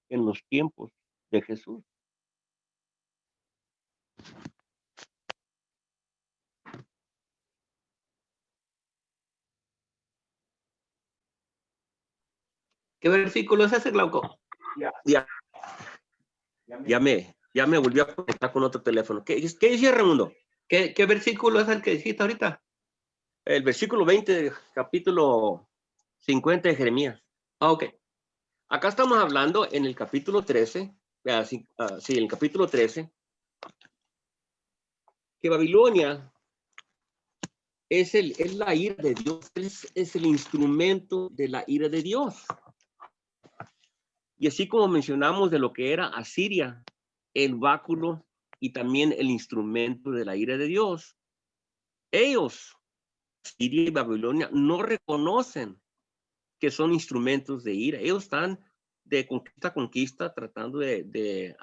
en los tiempos de Jesús. ¿Qué versículo es ese, Glauco? Ya me volví a conectar con otro teléfono. ¿Qué dice Raimundo? ¿Qué versículo es el que dijiste ahorita? El versículo 20 del capítulo 50 de Jeremías. Ok. Acá estamos hablando en el capítulo 13, sí, en el capítulo 13, que Babilonia es la ira de Dios, es el instrumento de la ira de Dios. Y así como mencionamos de lo que era Asiria, el báculo y también el instrumento de la ira de Dios, ellos, Asiria y Babilonia, no reconocen que son instrumentos de ira. Ellos están de conquista a conquista tratando de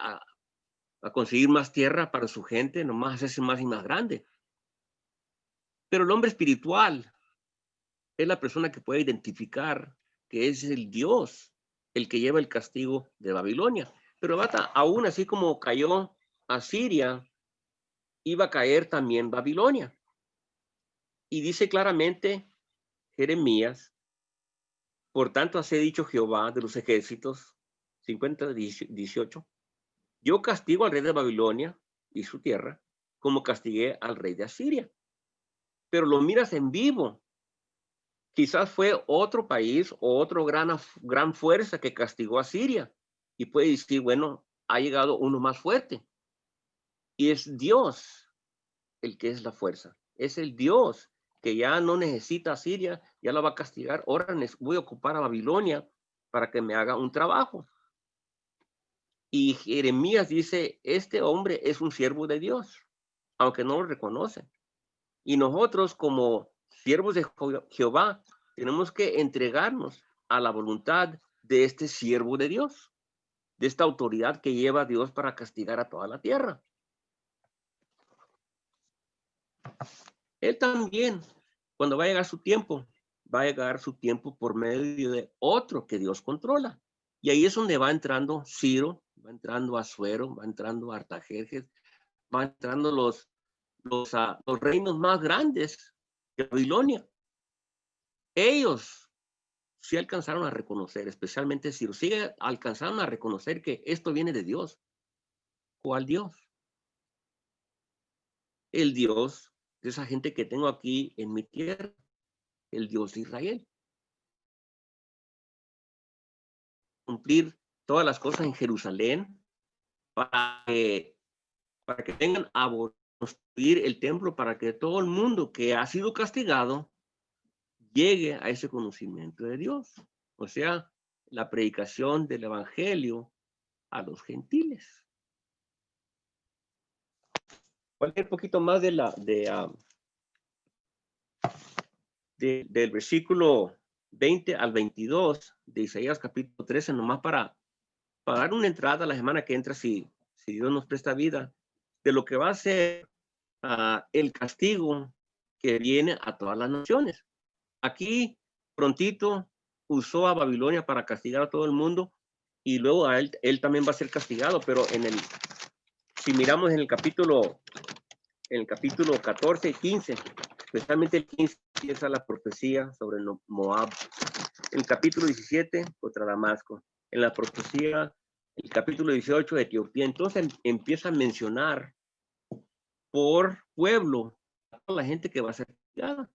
conseguir más tierra para su gente, nomás hacerse más y más grande. Pero el hombre espiritual es la persona que puede identificar que es el Dios el que lleva el castigo de Babilonia. Pero aún así como cayó Asiria, iba a caer también Babilonia. Y dice claramente Jeremías, por tanto así ha dicho Jehová de los ejércitos, 50:18, yo castigo al rey de Babilonia y su tierra, como castigué al rey de Asiria. Pero lo miras en vivo. Quizás fue otro país o otra gran fuerza que castigó a Siria. Y puede decir, bueno, ha llegado uno más fuerte. Y es Dios el que es la fuerza. Es el Dios que ya no necesita a Siria, ya la va a castigar. Ahora voy a ocupar a Babilonia para que me haga un trabajo. Y Jeremías dice, este hombre es un siervo de Dios, aunque no lo reconocen. Y nosotros como siervos de Jehová tenemos que entregarnos a la voluntad de este siervo de Dios, de esta autoridad que lleva a Dios para castigar a toda la tierra. Él también, cuando va a llegar su tiempo, va a llegar su tiempo por medio de otro que Dios controla. Y ahí es donde va entrando Ciro, va entrando Asuero, va entrando Artajerjes, va entrando los reinos más grandes de Babilonia. Ellos sí alcanzaron a reconocer, especialmente Ciro, alcanzaron a reconocer que esto viene de Dios. ¿Cuál Dios? El Dios de esa gente que tengo aquí en mi tierra, el Dios de Israel. Cumplir todas las cosas en Jerusalén para que vengan a construir el templo para que todo el mundo que ha sido castigado llegue a ese conocimiento de Dios. O sea, la predicación del evangelio a los gentiles. Voy a leer un poquito más del versículo 20 al 22 de Isaías capítulo 13, nomás para para dar una entrada a la semana que entra, si Dios nos presta vida, de lo que va a ser el castigo que viene a todas las naciones. Aquí, prontito, usó a Babilonia para castigar a todo el mundo, y luego a él también va a ser castigado, pero si miramos en el capítulo 14 y 15, especialmente el 15, empieza la profecía sobre Moab. En el capítulo 17, contra Damasco. En la profecía, el capítulo 18, Etiopía. Entonces empieza a mencionar por pueblo a toda la gente que va a ser castigada.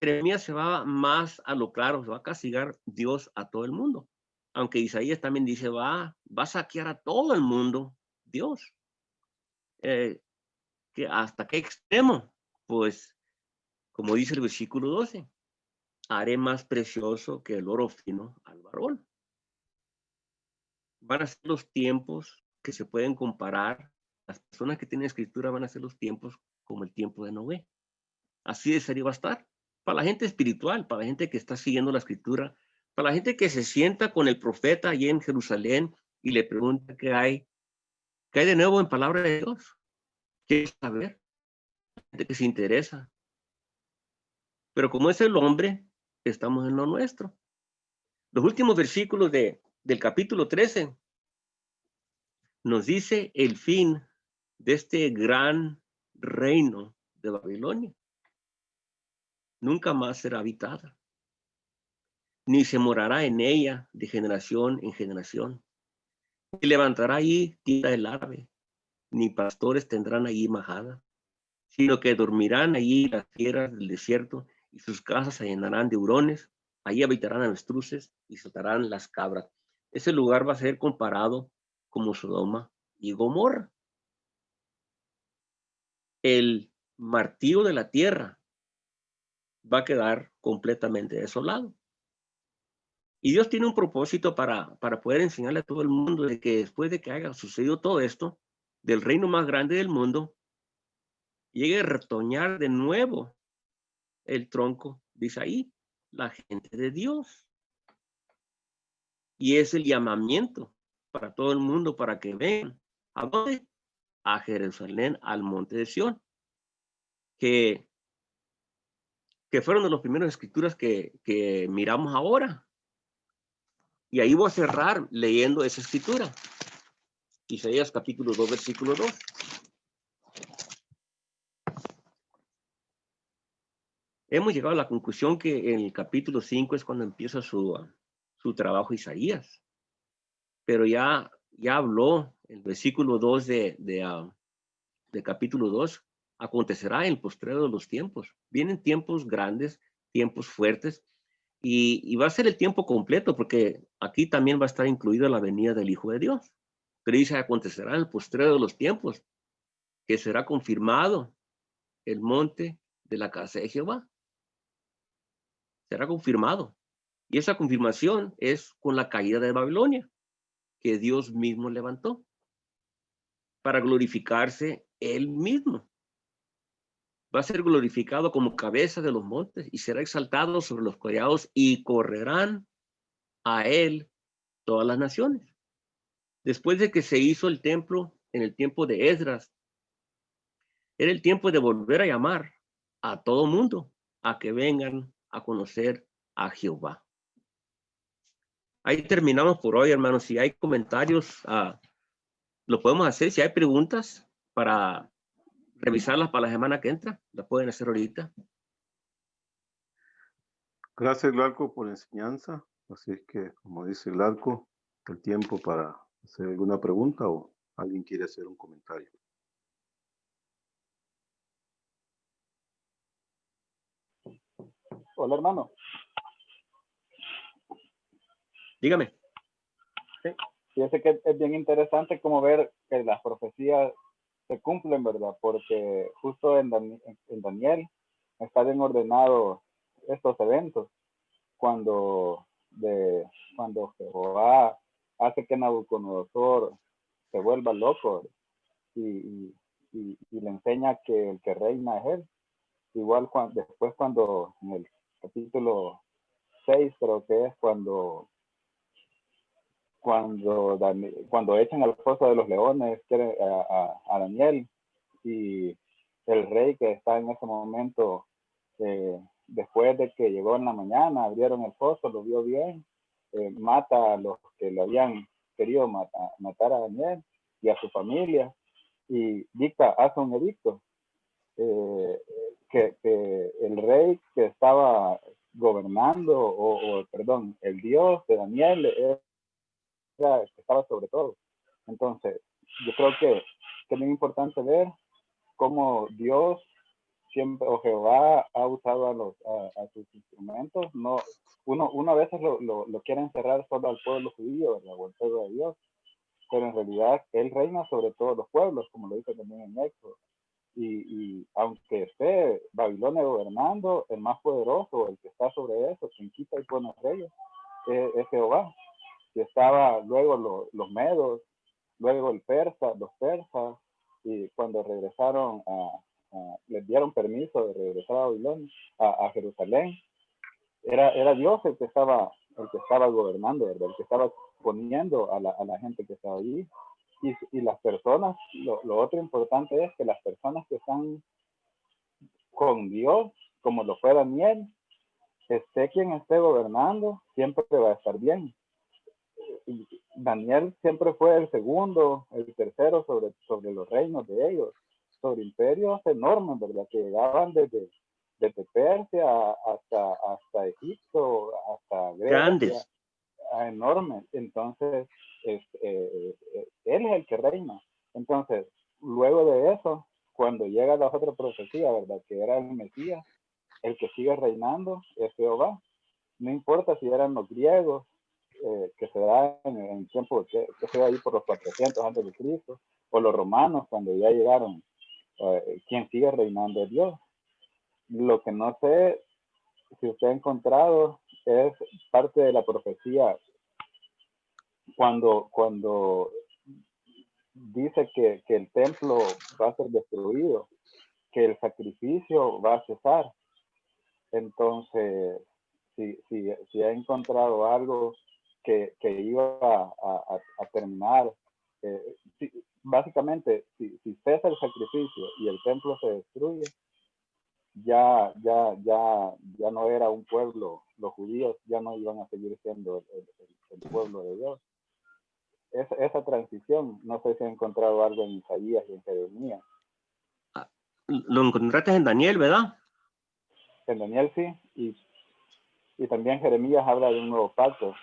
Jeremías se va más a lo claro, se va a castigar Dios a todo el mundo. Aunque Isaías también dice, va a saquear a todo el mundo Dios. Que ¿hasta qué extremo? Pues, como dice el versículo 12, haré más precioso que el oro fino al varón. Van a ser los tiempos que se pueden comparar. Las personas que tienen escritura van a ser los tiempos como el tiempo de Noé. Así de serio va a estar. Para la gente espiritual, para la gente que está siguiendo la escritura, para la gente que se sienta con el profeta allí en Jerusalén y le pregunta qué hay de nuevo en palabra de Dios. Quiere saber, gente que se interesa. Pero como es el hombre, estamos en lo nuestro. Los últimos versículos del capítulo 13 nos dice el fin de este gran reino de Babilonia. Nunca más será habitada, ni se morará en ella de generación en generación. Ni levantará allí tienda del árabe, ni pastores tendrán allí majada, sino que dormirán allí las fieras del desierto, y sus casas se llenarán de hurones. Allí habitarán avestruces y saltarán las cabras. Ese lugar va a ser comparado como Sodoma y Gomorra. El martillo de la tierra va a quedar completamente desolado. Y Dios tiene un propósito para poder enseñarle a todo el mundo de que después de que haya sucedido todo esto, del reino más grande del mundo, llegue a retoñar de nuevo el tronco de Isaí, la gente de Dios. Y es el llamamiento para todo el mundo para que vengan. ¿A dónde? A Jerusalén, al monte de Sión, que fueron de las primeras escrituras que miramos ahora. Y ahí voy a cerrar leyendo esa escritura. Isaías capítulo 2, versículo 2. Hemos llegado a la conclusión que en el capítulo 5 es cuando empieza su trabajo Isaías. Pero ya habló el versículo 2 de capítulo 2. Acontecerá en el postrero de los tiempos. Vienen tiempos grandes, tiempos fuertes, y va a ser el tiempo completo, porque aquí también va a estar incluida la venida del Hijo de Dios. Pero dice, acontecerá en el postrero de los tiempos, que será confirmado el monte de la casa de Jehová. Será confirmado. Y esa confirmación es con la caída de Babilonia, que Dios mismo levantó para glorificarse él mismo. Va a ser glorificado como cabeza de los montes y será exaltado sobre los collados, y correrán a él todas las naciones. Después de que se hizo el templo en el tiempo de Esdras, era el tiempo de volver a llamar a todo mundo a que vengan a conocer a Jehová. Ahí terminamos por hoy, hermanos. Si hay comentarios, lo podemos hacer. Si hay preguntas para revisarlas para la semana que entra, las pueden hacer ahorita. Gracias, Glauco, por la enseñanza. Así es que, como dice Glauco, el tiempo para hacer alguna pregunta o alguien quiere hacer un comentario. Hola, hermano. Dígame. Sí, fíjese que es bien interesante como ver que las profecías se cumplen, ¿verdad? Porque justo en Daniel está bien ordenado estos eventos cuando Jehová hace que Nabucodonosor se vuelva loco y le enseña que el que reina es él. Igual después cuando en el capítulo 6 creo que es cuando cuando echan al foso de los leones a Daniel, y el rey que está en ese momento, después de que llegó en la mañana, abrieron el foso, lo vio bien, mata a los que le habían querido matar a Daniel y a su familia, y hace un edicto, que el rey que estaba gobernando, perdón, el Dios de Daniel era el que estaba sobre todo. Entonces, yo creo que es muy importante ver cómo Dios siempre, o Jehová, ha usado a sus instrumentos. No, uno a veces lo quiere encerrar solo al pueblo judío, ¿verdad? O al pueblo de Dios, pero en realidad Él reina sobre todos los pueblos, como lo dice también en Éxodo. Y aunque esté Babilonia gobernando, el más poderoso, el que está sobre eso, quien quita y pone reyes, es Jehová. Y estaba luego los medos, luego los persas, y cuando regresaron les dieron permiso de regresar a Babilonia, a Jerusalén, era Dios el que estaba gobernando, ¿verdad? El que estaba poniendo a la gente que estaba allí. Y las personas, lo otro importante es que las personas que están con Dios, como lo fue Daniel, esté quien esté gobernando, siempre va a estar bien. Daniel siempre fue el segundo, el tercero sobre los reinos de ellos, sobre imperios enormes, ¿verdad? Que llegaban desde Persia hasta Egipto, hasta Grecia, Grandes. enormes. Entonces, él es el que reina. Entonces, luego de eso, cuando llega la otra profecía, ¿verdad? Que era el Mesías, el que sigue reinando es Jehová. No importa si eran los griegos, que se da en tiempo que se da ahí por los 400 antes de Cristo, o los romanos cuando ya llegaron, quien sigue reinando es Dios. Lo que no sé si usted ha encontrado es parte de la profecía cuando dice que el templo va a ser destruido, que el sacrificio va a cesar. Entonces, si ha encontrado algo que iba a terminar, básicamente, si cesa el sacrificio y el templo se destruye, ya no era un pueblo, los judíos ya no iban a seguir siendo el pueblo de Dios. Esa transición, no sé si ha encontrado algo en Isaías y en Jeremías. Lo encontraste en Daniel, ¿verdad? En Daniel sí, y también Jeremías habla de un nuevo pacto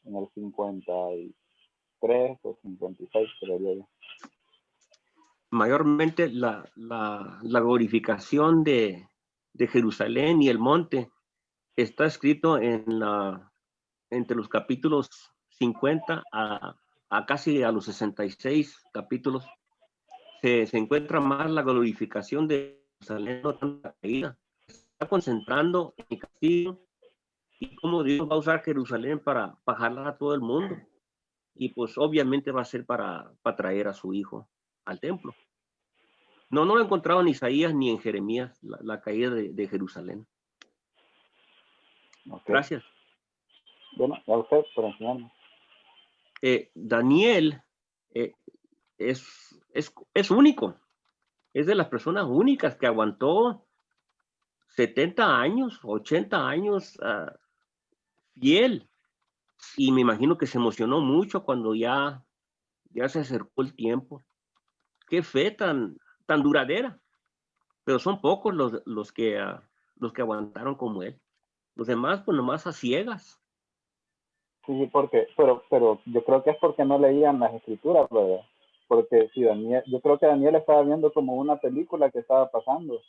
en el 53 o 56, creería yo. Mayormente la glorificación de Jerusalén y el monte está escrito entre los capítulos 50 a casi a los 66 capítulos. Se encuentra más la glorificación de Jerusalén, no tanto la caída. Se está concentrando en el castigo y cómo Dios va a usar Jerusalén para jalar a todo el mundo. Y pues obviamente va a ser para traer a su hijo al templo. No lo he encontrado en Isaías ni en Jeremías, la caída de Jerusalén. Okay. Gracias. Bueno, a usted por enseñarme. Daniel es único. Es de las personas únicas que aguantó 70 años, 80 años fiel. Y me imagino que se emocionó mucho cuando ya se acercó el tiempo. Qué fe tan duradera. Pero son pocos los que aguantaron como él. Los demás, pues nomás a ciegas. Sí, pero yo creo que es porque no leían las escrituras, ¿verdad? Porque si yo creo que Daniel estaba viendo como una película que estaba pasando.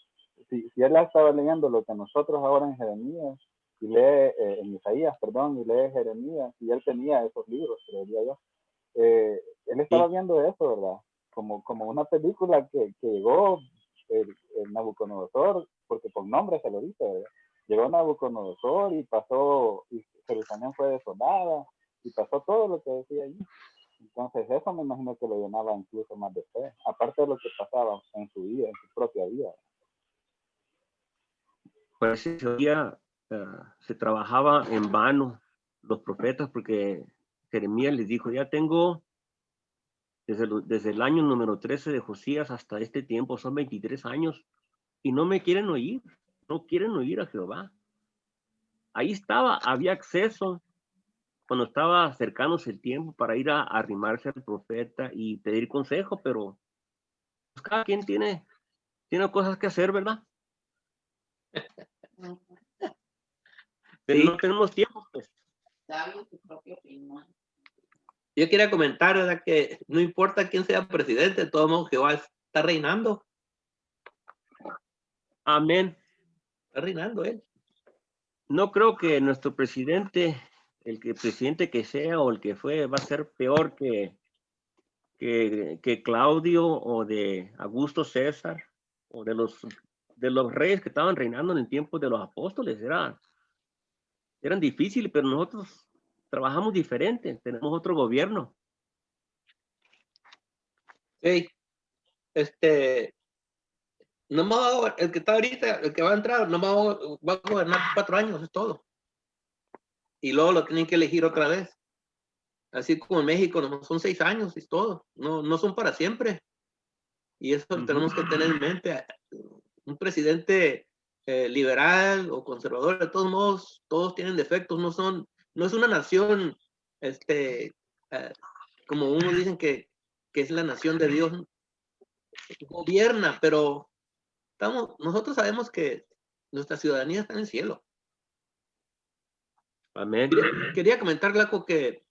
Si él estaba leyendo lo que nosotros ahora en Jeremías, y lee en Isaías, perdón, y lee Jeremías, y él tenía esos libros, creería yo. Él estaba viendo eso, ¿verdad? Como una película que llegó el Nabucodonosor, porque por nombre se lo dice, ¿verdad? Llegó Nabucodonosor y pasó, y Jerusalén fue desolada, y pasó todo lo que decía allí. Entonces eso me imagino que lo llenaba incluso más de fe, aparte de lo que pasaba en su vida, en su propia vida. Pues ese día se trabajaba en vano los profetas porque Jeremías les dijo, ya tengo desde el año número 13 de Josías hasta este tiempo, son 23 años, y no me quieren oír, no quieren oír a Jehová. Ahí estaba, había acceso cuando estaba cercanos el tiempo para ir a arrimarse al profeta y pedir consejo, pero pues, cada quien tiene cosas que hacer, ¿verdad? Pero Sí. no tenemos tiempo, pues. Dale tu propia opinión. Yo quería comentar, ¿verdad? Que no importa quién sea presidente, de todos modos Jehová está reinando. Amén. Está reinando él. No creo que nuestro presidente, presidente que sea o el que fue, va a ser peor que Claudio o de Augusto César o de los reyes que estaban reinando en el tiempo de los apóstoles. Eran difíciles, pero nosotros trabajamos diferente, tenemos otro gobierno. Sí. Nomás el que está ahorita, el que va a entrar, nomás va a gobernar 4 años, es todo. Y luego lo tienen que elegir otra vez. Así como en México, no, son 6 años, es todo. No son para siempre. Y eso tenemos que tener en mente. Un presidente liberal o conservador, de todos modos, todos tienen defectos. No es una nación, como unos dicen que es la nación de Dios. Gobierna, pero nosotros sabemos que nuestra ciudadanía está en el cielo. Amén. Quería comentar, Laco, que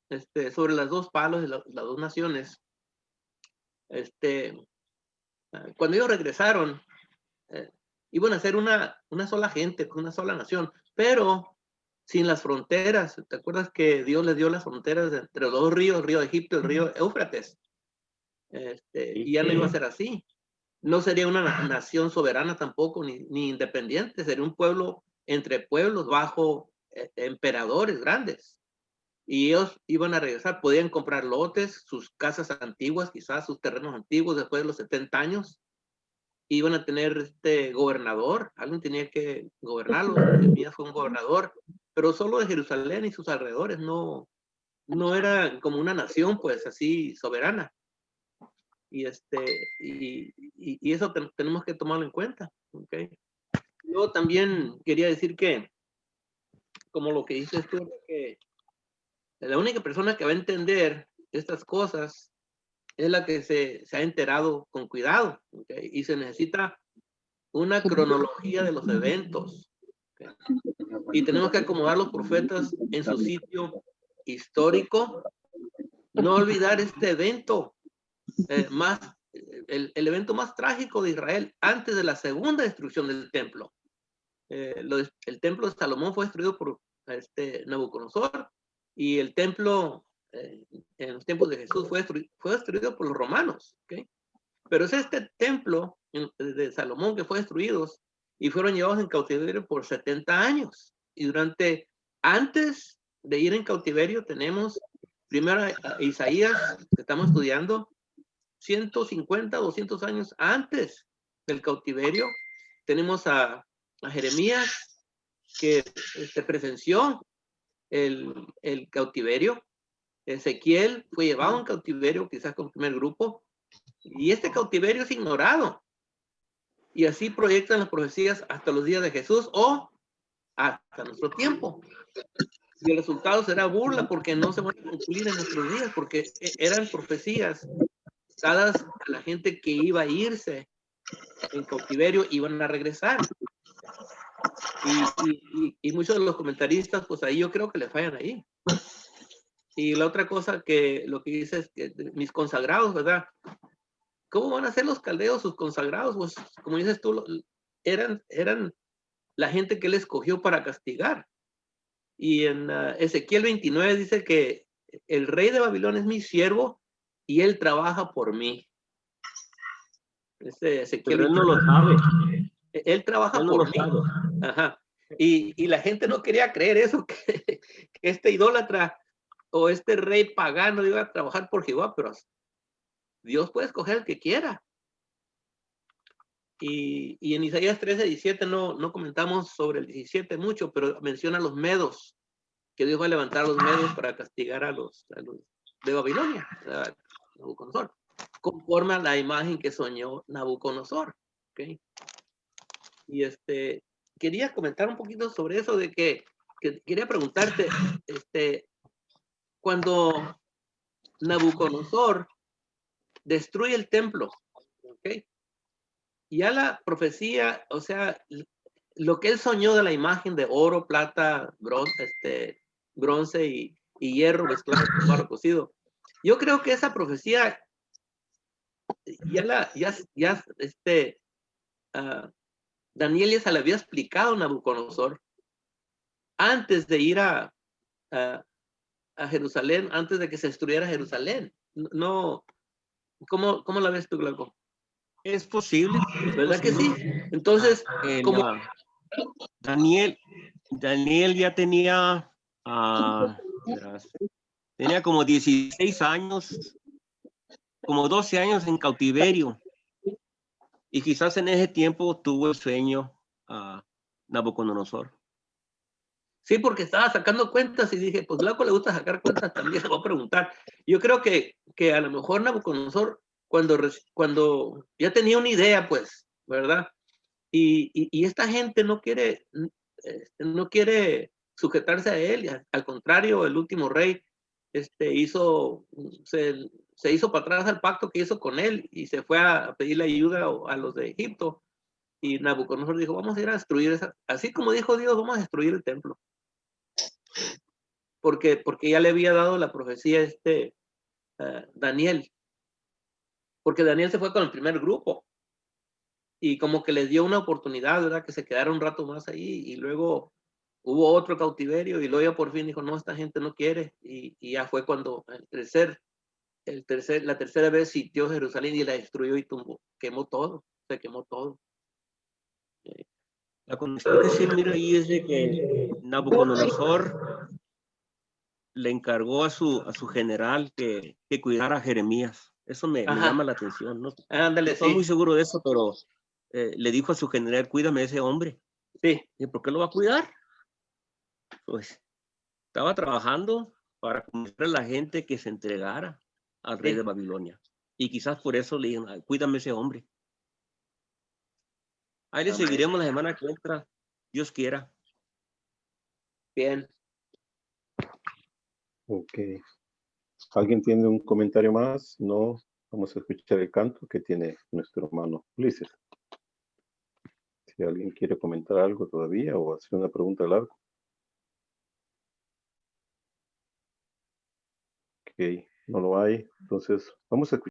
sobre las dos palos de las dos naciones, cuando ellos regresaron, iban a ser una sola gente, una sola nación, pero sin las fronteras. ¿Te acuerdas que Dios les dio las fronteras entre los dos ríos, el río de Egipto y el río Éufrates? Y ya no iba a ser así. No sería una nación soberana tampoco, ni independiente, sería un pueblo entre pueblos bajo emperadores grandes. Y ellos iban a regresar, podían comprar lotes, sus casas antiguas, quizás sus terrenos antiguos después de los 70 años. Iban a tener gobernador, alguien tenía que gobernarlo. Jeremías fue un gobernador, pero solo de Jerusalén y sus alrededores, no era como una nación, pues así soberana. Y eso tenemos que tomarlo en cuenta, ¿okay? Yo también quería decir que, como lo que dices tú, que la única persona que va a entender estas cosas es la que se ha enterado con cuidado, ¿okay? Y se necesita una cronología de los eventos, ¿okay? Y tenemos que acomodar los profetas en su sitio histórico. No olvidar este evento el evento más trágico de Israel antes de la segunda destrucción del templo. El templo de Salomón fue destruido por Nabucodonosor, y el templo en los tiempos de Jesús fue destruido por los romanos, ¿okay? Pero es este templo de Salomón que fue destruido y fueron llevados en cautiverio por 70 años. Y antes de ir en cautiverio, tenemos primero a Isaías, que estamos estudiando, 150, 200 años antes del cautiverio. Tenemos a Jeremías, que presenció el cautiverio. Ezequiel fue llevado en cautiverio, quizás con el primer grupo, y este cautiverio es ignorado. Y así proyectan las profecías hasta los días de Jesús o hasta nuestro tiempo. Y el resultado será burla, porque no se van a cumplir en nuestros días, porque eran profecías dadas a la gente que iba a irse en cautiverio, iban a regresar. Y muchos de los comentaristas, pues ahí yo creo que le fallan ahí. Y la otra cosa que lo que dice es que mis consagrados, ¿verdad? ¿Cómo van a ser los caldeos sus consagrados? Pues como dices tú, eran la gente que él escogió para castigar. Y en Ezequiel 29 dice que el rey de Babilonia es mi siervo y él trabaja por mí. Ezequiel, pero él no lo sabe. Él trabaja por mí. Ajá. Y la gente no quería creer eso, que este idólatra o este rey pagano iba a trabajar por Jehová, pero Dios puede escoger el que quiera. Y en Isaías 13, 17 no comentamos sobre el 17 mucho, pero menciona los medos, que Dios va a levantar a los medios para castigar a los de Babilonia, a Nabucodonosor, conforme a la imagen que soñó Nabucodonosor. ¿Okay? Y quería comentar un poquito sobre eso, de que quería preguntarte, cuando Nabucodonosor destruye el templo, ¿ok? Ya la profecía, o sea, lo que él soñó de la imagen de oro, plata, bronce y hierro mezclado con barro cocido, yo creo que esa profecía Daniel ya se la había explicado a Nabucodonosor antes de ir a Jerusalén, antes de que se destruyera Jerusalén. No, ¿cómo la ves tú, Glauco? Es posible. ¿Verdad que sí? Entonces, como Daniel ya tenía, tenía como 16 años, como 12 años en cautiverio. Y quizás en ese tiempo tuvo el sueño a Nabucodonosor. sí, porque estaba sacando cuentas y dije, pues Glauco le gusta sacar cuentas también, le voy a preguntar. Yo creo que a lo mejor Nabucodonosor, cuando ya tenía una idea, pues, ¿verdad? Y esta gente no quiere sujetarse a él, al contrario, el último rey se hizo para atrás al pacto que hizo con él y se fue a pedirle ayuda a los de Egipto. Y Nabucodonosor dijo, vamos a ir a destruir así como dijo Dios, vamos a destruir el templo. Porque ya le había dado la profecía Daniel. Porque Daniel se fue con el primer grupo. Y como que les dio una oportunidad, ¿verdad? Que se quedara un rato más ahí y luego hubo otro cautiverio y luego ya por fin dijo, no, esta gente no quiere. Y ya fue cuando la tercera vez sintió Jerusalén y la destruyó y quemó todo, se quemó todo. La condición que se mira ahí es de que Nabucodonosor le encargó a su general que cuidara a Jeremías. Eso me llama la atención, ¿no? Ándale, No estoy sí. muy seguro de eso, pero le dijo a su general, cuídame a ese hombre. Sí. ¿Y por qué lo va a cuidar? Pues estaba trabajando para convencer a la gente que se entregara al rey de Babilonia. Y quizás por eso le dijeron, cuídame a ese hombre. Ahí le seguiremos la semana que entra, Dios quiera. Bien. Ok. ¿Alguien tiene un comentario más? No. Vamos a escuchar el canto que tiene nuestro hermano Ulises. Si alguien quiere comentar algo todavía o hacer una pregunta larga. Ok, no lo hay. Entonces, vamos a escuchar.